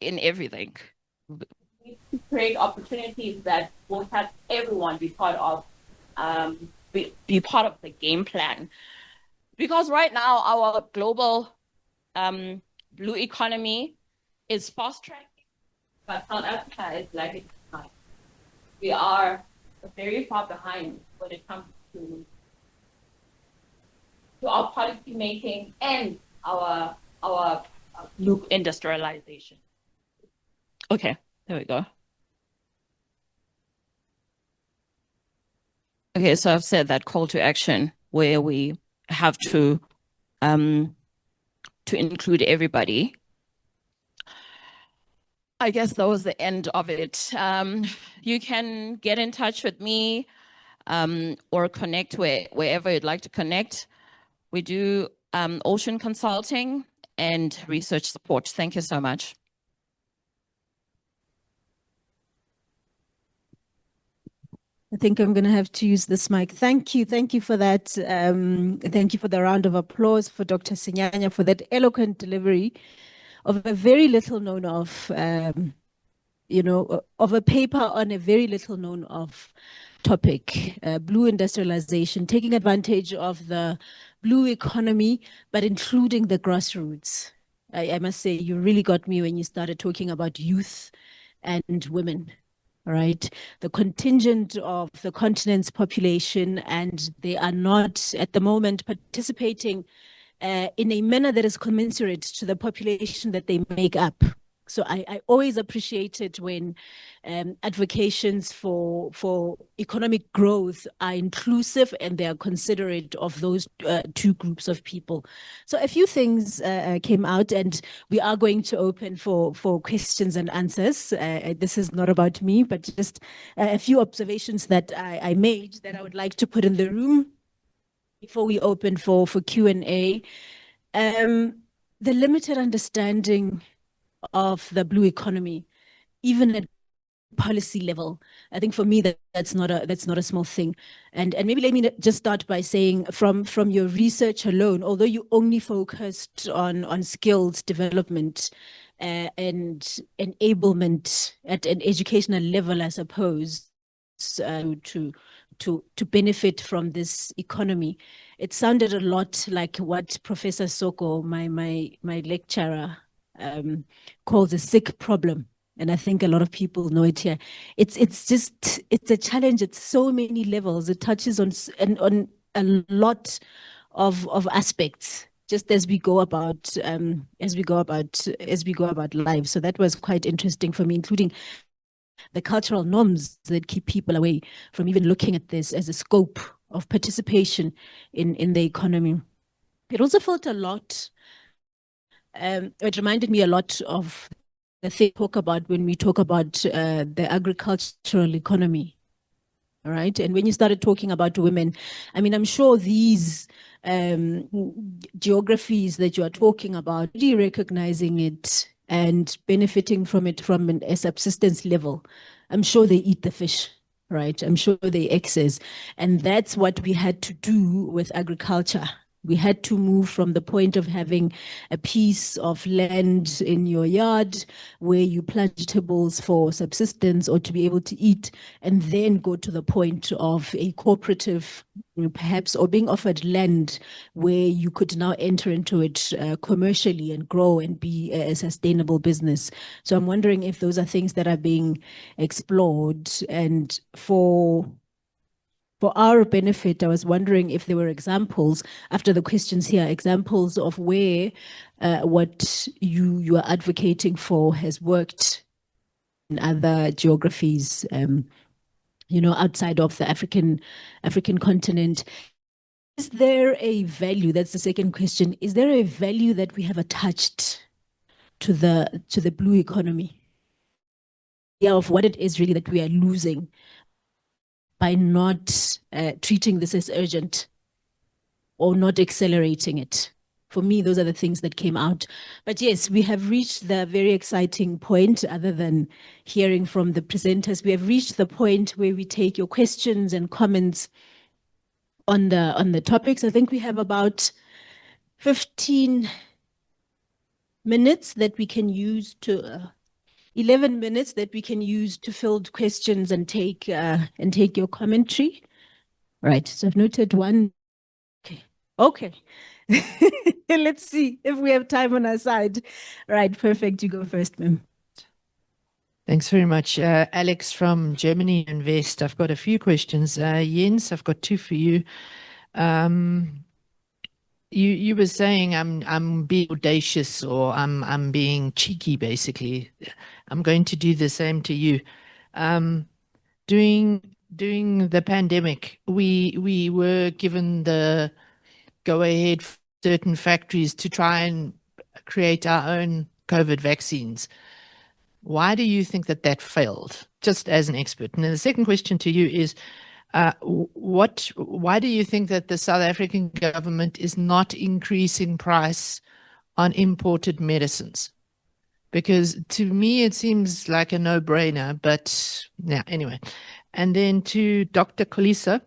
everything. We need to create opportunities that will have everyone be part of, be part of the game plan. Because right now, our global blue economy is fast-tracking, but South Africa is lagging behind. We are very far behind when it comes to our policy making and our blue industrialization. Okay, there we go. Okay, so I've said that call to action where we have to include everybody. I guess that was the end of it. You can get in touch with me or connect wherever you'd like to connect. We do ocean consulting and research support. Thank you so much. I think I'm going to have to use this mic. Thank you for that. Thank you for the round of applause for Dr. Sinyanya for that eloquent delivery of a very little known of, of a paper on a very little known of topic, blue industrialization, taking advantage of the blue economy, but including the grassroots. I must say, you really got me when you started talking about youth and women. All right, the contingent of the continent's population, and they are not at the moment participating in a manner that is commensurate to the population that they make up. So I always appreciate it when advocations for economic growth are inclusive and they are considerate of those two groups of people. So a few things came out, and we are going to open for questions and answers. This is not about me, but just a few observations that I made that I would like to put in the room before we open for Q&A. The limited understanding of the blue economy, even at policy level, I think for me that's not a small thing. And maybe let me just start by saying, from your research alone, although you only focused on skills development and enablement at an educational level, I suppose, to benefit from this economy, it sounded a lot like what Professor Soko, my lecturer, calls a sick problem. And I think a lot of people know it here. It's a challenge at so many levels. It touches on a lot of aspects, just as we go about life. So that was quite interesting for me, including the cultural norms that keep people away from even looking at this as a scope of participation in the economy. It also felt a lot. It reminded me a lot of the thing we talk about when we talk about the agricultural economy, all right? And when you started talking about women, I mean, I'm sure these geographies that you are talking about, really recognizing it and benefiting from it from a subsistence level. I'm sure they eat the fish, right? I'm sure they excess. And that's what we had to do with agriculture. We had to move from the point of having a piece of land in your yard where you plant vegetables for subsistence or to be able to eat, and then go to the point of a cooperative, perhaps, or being offered land where you could now enter into it commercially and grow and be a sustainable business. So I'm wondering if those are things that are being explored. And for our benefit, I was wondering if there were examples, after the questions here, examples of where what you are advocating for has worked in other geographies, outside of the African continent. Is there a value, that's the second question, is there a value that we have attached to the blue economy? Yeah, of what it is really that we are losing by not treating this as urgent or not accelerating it. For me, those are the things that came out. But yes, we have reached the very exciting point, other than hearing from the presenters, we have reached the point where we take your questions and comments on the topics. I think we have about 15 minutes that we can use to 11 minutes that we can use to field questions and take your commentary. Right. So I've noted one. Okay. Let's see if we have time on our side. Right. Perfect. You go first, ma'am. Thanks very much. Alex from Germany Invest. I've got a few questions. Jens, I've got two for you. You were saying I'm being audacious, or I'm being cheeky, basically. I'm going to do the same to you. During the pandemic, we were given the go ahead for certain factories to try and create our own COVID vaccines. Why do you think that failed, just as an expert? And then the second question to you is, why do you think that the South African government is not increasing price on imported medicines? Because to me, it seems like a no-brainer, but yeah, anyway. And then to Dr. Kolisa,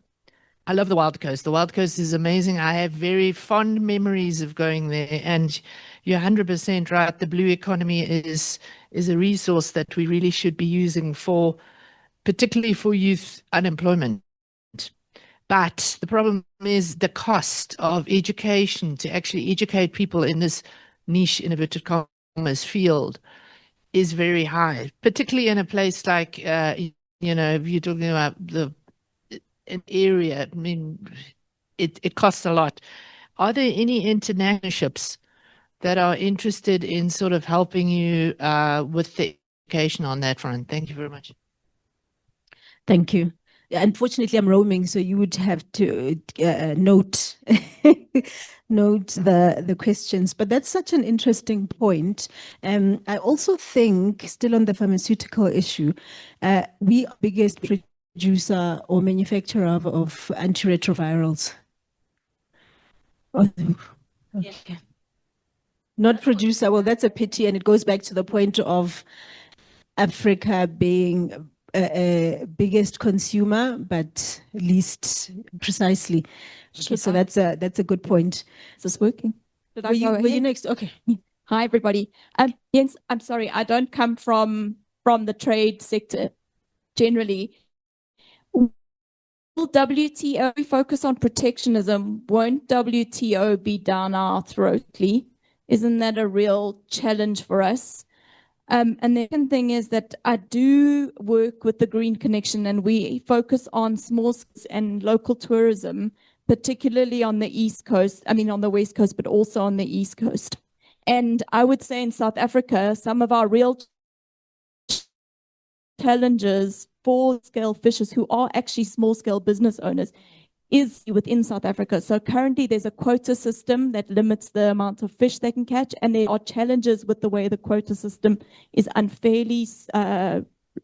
I love the Wild Coast. The Wild Coast is amazing. I have very fond memories of going there, and you're 100% right. The blue economy is a resource that we really should be using particularly for youth unemployment. But the problem is the cost of education, to actually educate people in this niche, innovative commerce field, is very high, particularly in a place like, if you're talking about an area, I mean, it costs a lot. Are there any internationalships that are interested in sort of helping you with the education on that front. Thank you very much. Thank you. Unfortunately, I'm roaming, so you would have to note note the questions. But that's such an interesting point. I also think, still on the pharmaceutical issue, we are the biggest producer or manufacturer of antiretrovirals. Okay. Not producer. Well, that's a pity, and it goes back to the point of Africa being biggest consumer, but least precisely. Okay, so that's a good point. Is this working? Were you next? Okay. Hi, everybody. Jens, I'm sorry, I don't come from the trade sector generally. Will WTO focus on protectionism? Won't WTO be down our throatly? Isn't that a real challenge for us? And the second thing is that I do work with the Green Connection, and we focus on small and local tourism, particularly on the East Coast, on the West Coast, but also on the East Coast. And I would say in South Africa, some of our real challenges for scale fishers who are actually small scale business owners is within South Africa. So currently there's a quota system that limits the amount of fish they can catch, and there are challenges with the way the quota system is unfairly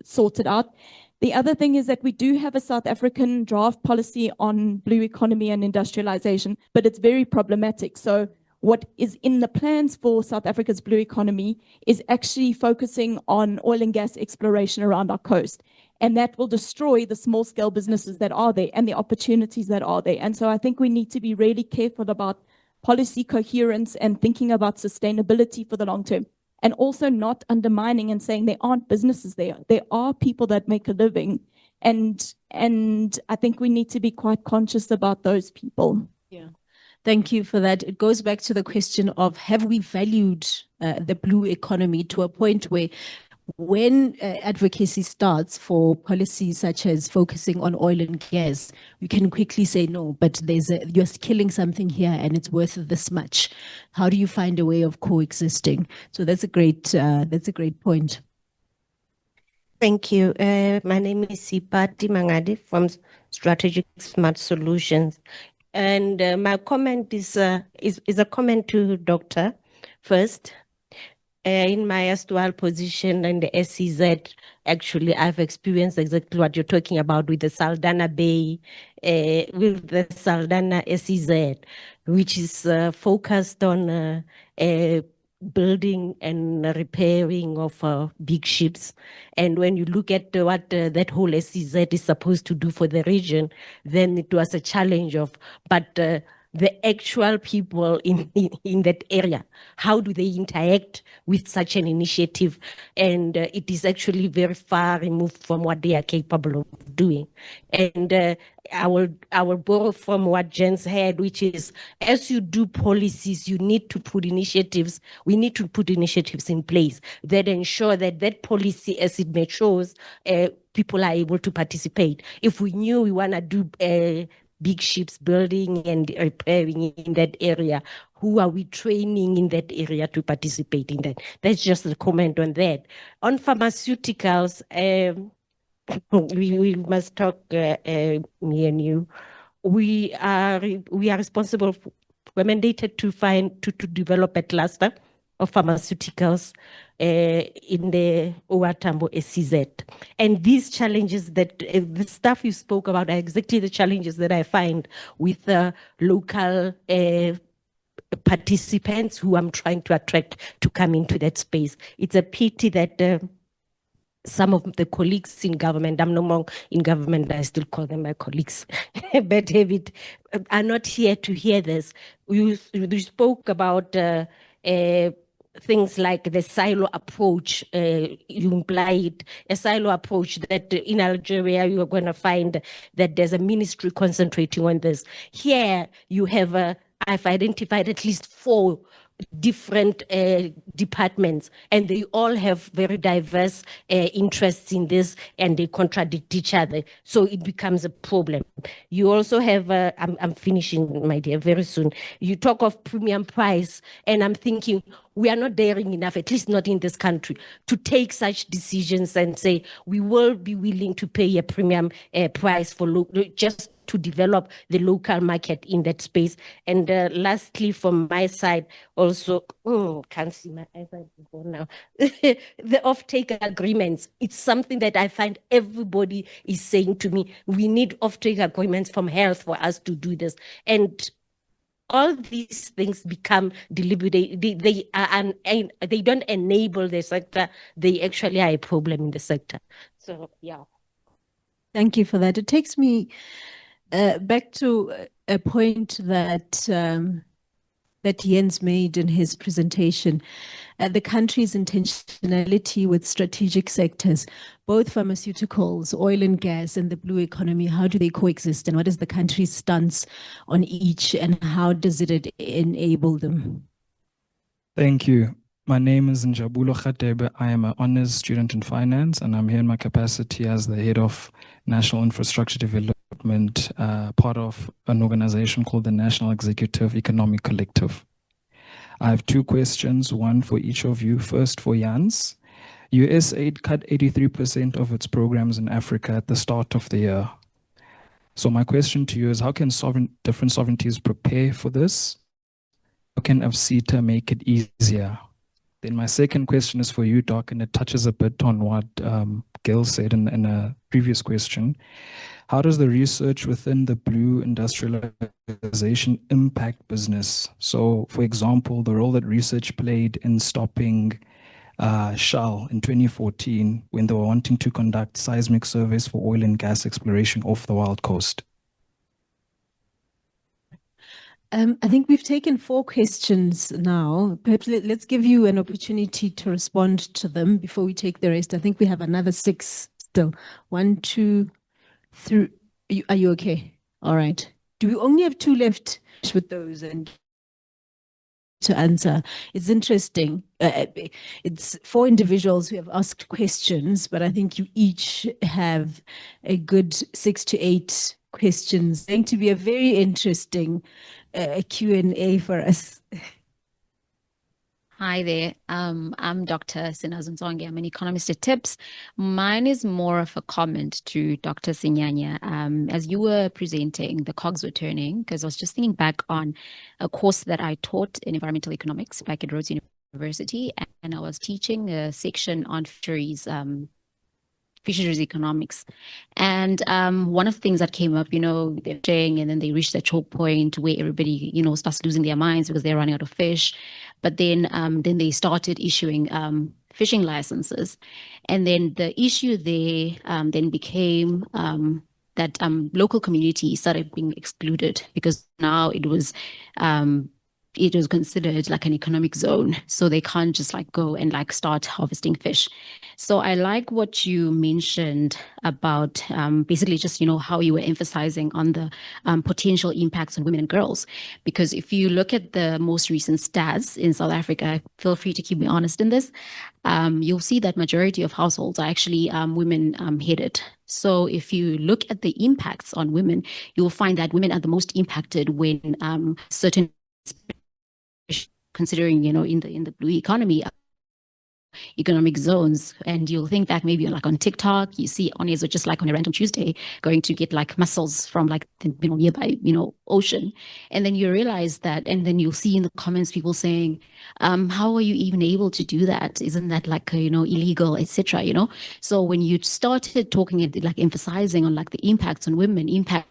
sorted out. The other thing is that we do have a South African draft policy on blue economy and industrialization, but it's very problematic. So what is in the plans for South Africa's blue economy is actually focusing on oil and gas exploration around our coast. And that will destroy the small scale businesses that are there and the opportunities that are there. And so I think we need to be really careful about policy coherence and thinking about sustainability for the long term, and also not undermining and saying there aren't businesses there. There are people that make a living. And I think we need to be quite conscious about those people. Yeah. Thank you for that. It goes back to the question of, have we valued the blue economy to a point where when advocacy starts for policies such as focusing on oil and gas, you can quickly say no, but you're killing something here and it's worth this much. How do you find a way of coexisting? So that's a great point. Thank you. My name is Sipati Mangadi from Strategic Smart Solutions. And my comment is a comment to Doctor first. In my erstwhile position in the SEZ, actually, I've experienced exactly what you're talking about with the Saldanha Bay, with the Saldanha SEZ, which is focused on building and repairing of big ships. And when you look at what that whole SEZ is supposed to do for the region, then it was a challenge of, but the actual people in that area, how do they interact with such an initiative? And it is actually very far removed from what they are capable of doing. And I will borrow from what Jens had, which is, as you do policies, you need to put initiatives. We need to put initiatives in place that ensure that that policy, as it matures, people are able to participate. If we knew we want to do big ships building and repairing in that area, who are we training in that area to participate in that? That's just a comment on that. On pharmaceuticals, we must talk, me and you. We are responsible, we're mandated to develop a cluster of pharmaceuticals in the OR Tambo SEZ. And these challenges that the stuff you spoke about are exactly the challenges that I find with local participants who I'm trying to attract to come into that space. It's a pity that some of the colleagues in government, I'm no more in government, I still call them my colleagues, but David, are not here to hear this. You spoke about things like the silo approach. You implied a silo approach that in Algeria you are going to find that there's a ministry concentrating on this. Here you have I've identified at least 4 different departments, and they all have very diverse interests in this, and they contradict each other. So it becomes a problem. You also have, I'm finishing, my dear, very soon. You talk of premium price, and I'm thinking we are not daring enough, at least not in this country, to take such decisions and say we will be willing to pay a premium price for just to develop the local market in that space. And lastly, from my side, also, can't see my eyes now. The off-take agreements. It's something that I find everybody is saying to me, we need off-take agreements from health for us to do this. And all these things become deliberate. They don't enable the sector. They actually are a problem in the sector. So, yeah. Thank you for that. It takes me back to a point that that Jens made in his presentation, the country's intentionality with strategic sectors, both pharmaceuticals, oil and gas, and the blue economy. How do they coexist, and what is the country's stance on each, and how does it enable them? Thank you. My name is Njabulo Khatebe. I am an honors student in finance, and I'm here in my capacity as the head of National Infrastructure Development, part of an organization called the National Executive Economic Collective. I have two questions, one for each of you. First for Jens. USAID cut 83% of its programs in Africa at the start of the year. So my question to you is, how can different sovereignties prepare for this? How can AfCFTA make it easier? Then my second question is for you, Doc, and it touches a bit on what Gail said in a previous question. How does the research within the blue industrialization impact business? So, for example, the role that research played in stopping Shell in 2014 when they were wanting to conduct seismic surveys for oil and gas exploration off the Wild Coast. I think we've taken 4 questions now. Perhaps let's give you an opportunity to respond to them before we take the rest. I think we have another 6 still. 1, 2, 3. Are you okay? All right. Do we only have 2 left with those and to answer? It's interesting. It's 4 individuals who have asked questions, but I think you each have a good 6 to 8 questions. It's going to be a very interesting Q&A for us. Hi there. I'm Dr. Sinazunzonge. I'm an economist at TIPS. Mine is more of a comment to Dr. Sinyanya. As you were presenting, the cogs were turning, because I was just thinking back on a course that I taught in environmental economics back at Rhodes University, and I was teaching a section on fisheries economics. And one of the things that came up, they're saying, and then they reached that choke point where everybody, starts losing their minds because they're running out of fish. But then they started issuing fishing licenses. And then the issue there then became that local communities started being excluded, because now it was considered like an economic zone. So they can't just go and start harvesting fish. So I like what you mentioned about basically just, how you were emphasizing on the potential impacts on women and girls. Because if you look at the most recent stats in South Africa, feel free to keep me honest in this, you'll see that majority of households are actually women headed. So if you look at the impacts on women, you'll find that women are the most impacted when certain, considering, in the blue economy, economic zones. And you'll think back maybe on TikTok, you see Onyes just on a random Tuesday going to get mussels from the nearby ocean, and then you realize that, and then you'll see in the comments people saying, how are you even able to do that? Isn't that illegal, etc. So when you started talking and emphasizing on the impacts on women, impacts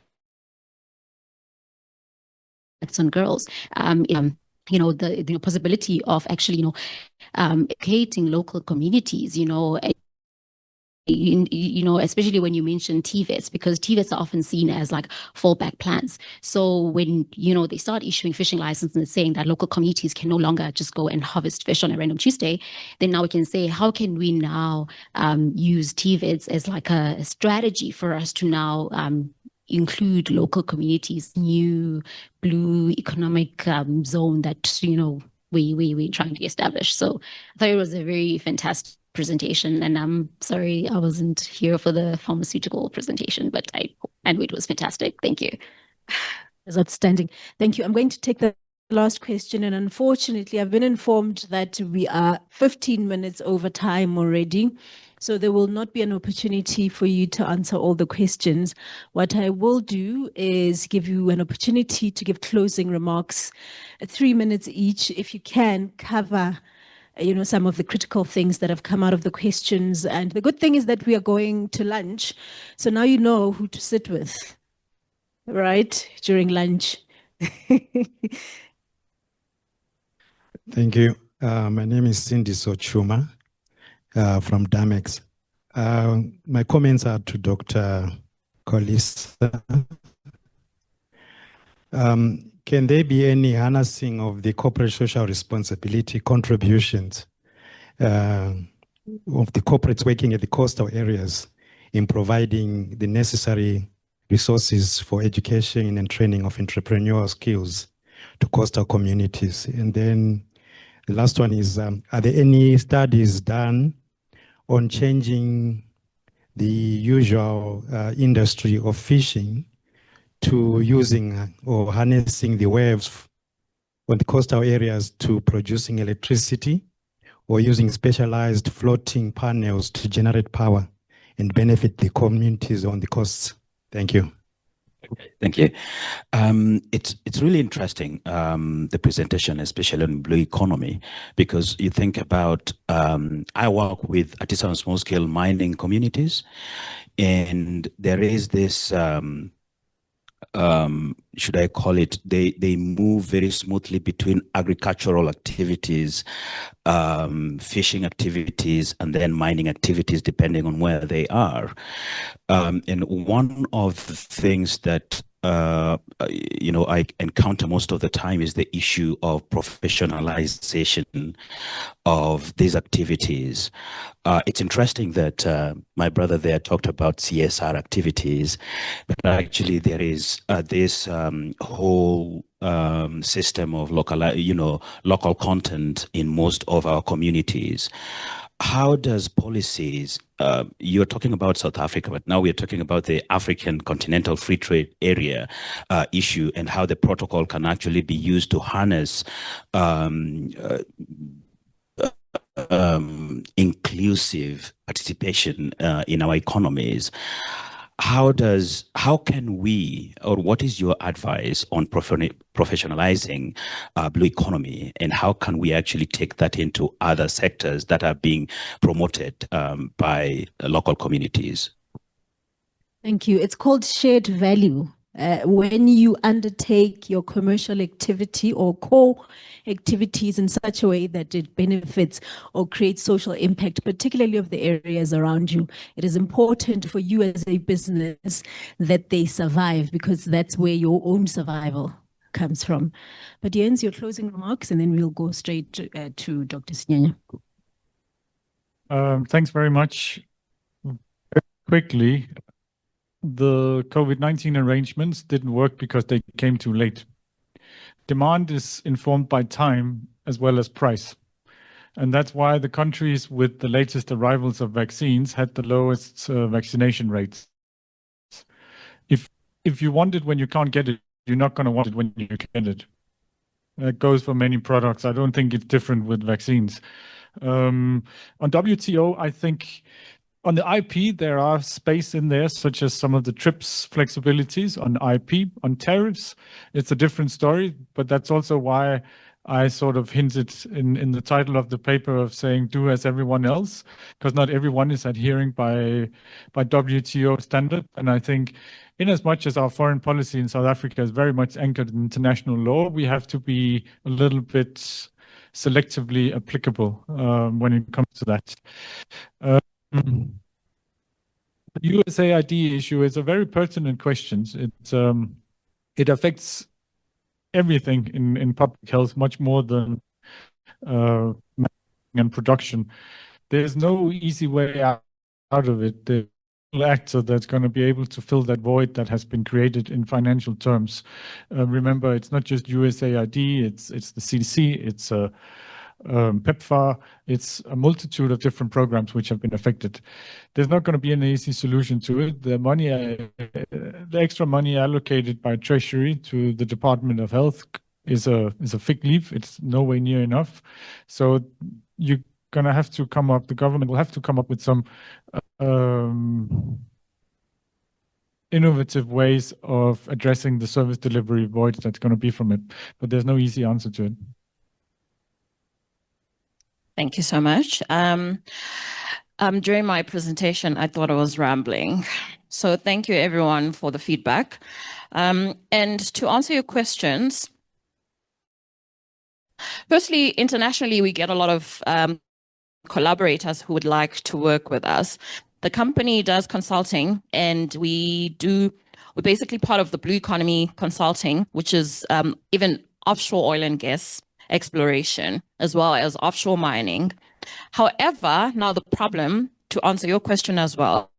on girls, the possibility of actually, educating local communities, especially when you mention TVETs, because TVETs are often seen as fallback plans. So when, they start issuing fishing licenses and saying that local communities can no longer just go and harvest fish on a random Tuesday, then now we can say, how can we now use TVETs as a strategy for us to now include local communities, new blue economic zone that, we trying to establish. So I thought it was a very fantastic presentation, and I'm sorry I wasn't here for the pharmaceutical presentation, but I knew it was fantastic. Thank you. That's outstanding. Thank you. I'm going to take the last question, and unfortunately I've been informed that we are 15 minutes over time already, so there will not be an opportunity for you to answer all the questions. What I will do is give you an opportunity to give closing remarks, 3 minutes each. If you can cover some of the critical things that have come out of the questions. And the good thing is that we are going to lunch, so now you know who to sit with, right, during lunch. Thank you. My name is Cindy Sochuma from Damex. My comments are to Dr. Kolisa. Can there be any harnessing of the corporate social responsibility contributions of the corporates working at the coastal areas in providing the necessary resources for education and training of entrepreneurial skills to coastal communities? And then the last one is, are there any studies done on changing the usual industry of fishing to using or harnessing the waves on the coastal areas to producing electricity, or using specialized floating panels to generate power and benefit the communities on the coasts? Thank you. Thank you. It's really interesting, the presentation, especially on blue economy, because you think about, I work with artisanal small-scale mining communities, and there is this, should I call it, they move very smoothly between agricultural activities, fishing activities, and then mining activities, depending on where they are. And one of the things that I encounter most of the time is the issue of professionalization of these activities. It's interesting that my brother there talked about CSR activities, but actually there is this whole system of local content in most of our communities. How does policies, you're talking about South Africa, but now we're talking about the African continental free trade area issue, and how the protocol can actually be used to harness inclusive participation in our economies. How can we, or what is your advice on professionalizing blue economy, and how can we actually take that into other sectors that are being promoted by local communities? Thank you. It's called shared value. When you undertake your commercial activity or core activities in such a way that it benefits or creates social impact, particularly of the areas around you, it is important for you as a business that they survive, because that's where your own survival comes from. But Jens, your closing remarks, and then we'll go straight to Dr. Sinyanya. Thanks very much. Quickly, the COVID-19 arrangements didn't work because they came too late. Demand is informed by time as well as price. And that's why the countries with the latest arrivals of vaccines had the lowest vaccination rates. If you want it when you can't get it, you're not going to want it when you get it. That goes for many products. I don't think it's different with vaccines. On WTO, I think on the IP, there are space in there, such as some of the TRIPS flexibilities on IP. On tariffs, it's a different story, but that's also why I sort of hinted in the title of the paper of saying do as everyone else, because not everyone is adhering by WTO standard. And I think in as much as our foreign policy in South Africa is very much anchored in international law, we have to be a little bit selectively applicable when it comes to that. The USAID issue is a very pertinent question. It affects everything in public health much more than and production. There's no easy way out of it. actor that's going to be able to fill that void that has been created in financial terms. Remember, it's not just USAID, it's the CDC, it's PEPFAR, it's a multitude of different programs which have been affected. There's not going to be an easy solution to it. The money, the extra money allocated by Treasury to the Department of Health is a fig leaf. It's nowhere near enough. So you're going to have to come up, the government will have to come up with some innovative ways of addressing the service delivery void that's going to be from it. But there's no easy answer to it. Thank you so much. During my presentation, I thought I was rambling. So thank you everyone for the feedback. And to answer your questions, firstly, internationally, we get a lot of collaborators who would like to work with us. The company does consulting, and we're basically part of the Blue Economy Consulting, which is even offshore oil and gas exploration, as well as offshore mining. However, now the problem, to answer your question as well,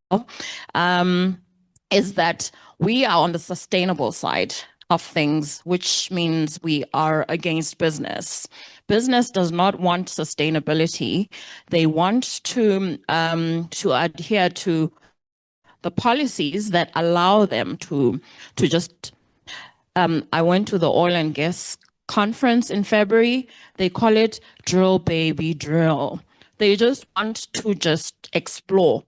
is that we are on the sustainable side of things, which means we are against business. Business does not want sustainability. They want to adhere to the policies that allow them to just. I went to the oil and gas conference in February. They call it drill, baby, drill. They just want to just explore.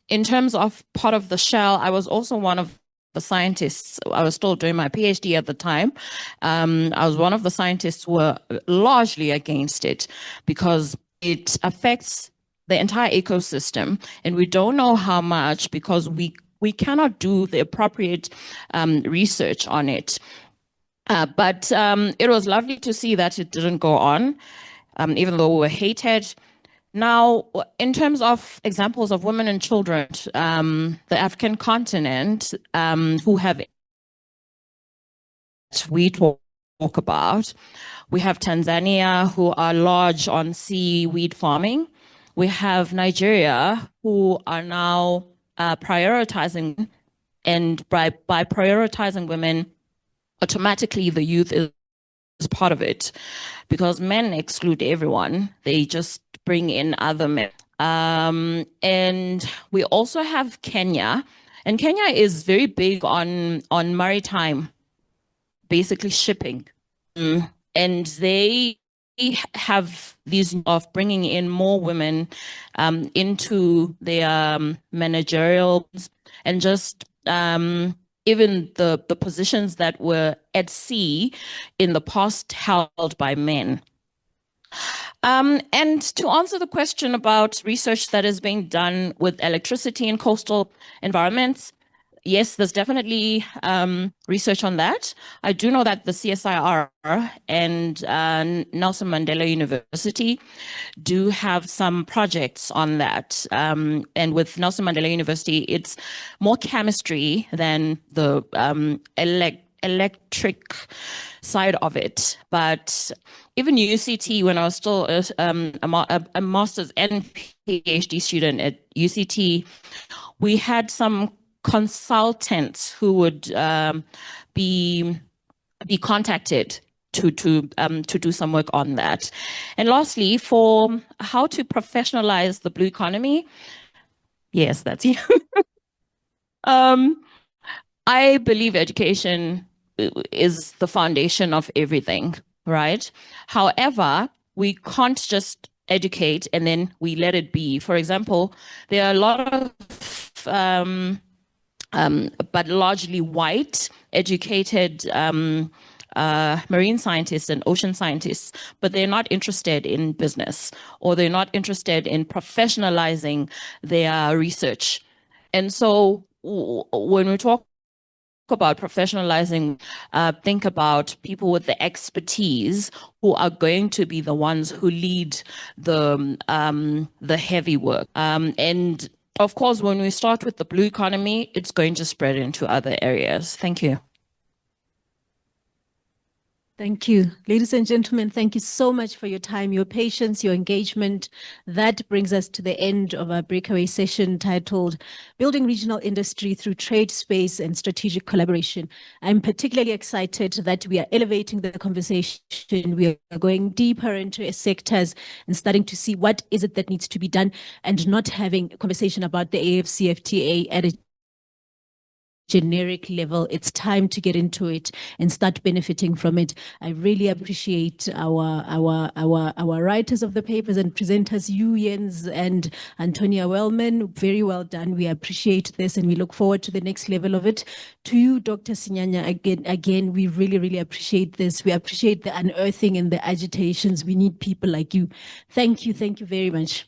In terms of part of the shell, I was also one of the scientists. I was still doing my PhD at the time. I was one of the scientists who were largely against it because it affects the entire ecosystem, and we don't know how much because we cannot do the appropriate research on it. But it was lovely to see that it didn't go on, even though we were hated. Now, in terms of examples of women and children, the African continent who have we talk about, we have Tanzania who are large on seaweed farming. We have Nigeria who are now prioritizing, and by prioritizing women, automatically the youth is part of it, because men exclude everyone. They just bring in other men. And we also have Kenya, and Kenya is very big on maritime, basically shipping. And they have these of bringing in more women into their managerial and just even the positions that were at sea in the past held by men. And to answer the question about research that is being done with electricity in coastal environments, yes, there's definitely research on that. I do know that the CSIR and Nelson Mandela University do have some projects on that. And with Nelson Mandela University, it's more chemistry than the electric side of it. But even UCT, when I was still a master's and PhD student at UCT, we had some consultants who would be contacted to do some work on that. And lastly, for how to professionalize the blue economy, yes, that's you. I believe education is the foundation of everything, right? However, we can't just educate and then we let it be. For example, there are a lot of but largely white, educated marine scientists and ocean scientists, but they're not interested in business, or they're not interested in professionalizing their research. And so when we talk about professionalizing, think about people with the expertise who are going to be the ones who lead the heavy work. And of course, when we start with the blue economy, it's going to spread into other areas. Thank you. Thank you. Ladies and gentlemen, thank you so much for your time, your patience, your engagement. That brings us to the end of our breakaway session titled Building Regional Industry Through Trade Space and Strategic Collaboration. I'm particularly excited that we are elevating the conversation. We are going deeper into sectors and starting to see what is it that needs to be done, and not having a conversation about the AfCFTA at a generic level. It's time to get into it and start benefiting from it. I really appreciate our writers of the papers and presenters, you, Jens, and Antonia Wellman. Very well done. We appreciate this and we look forward to the next level of it. To you, Dr. Sinyanya, again, we really, really appreciate this. We appreciate the unearthing and the agitations. We need people like you. Thank you very much.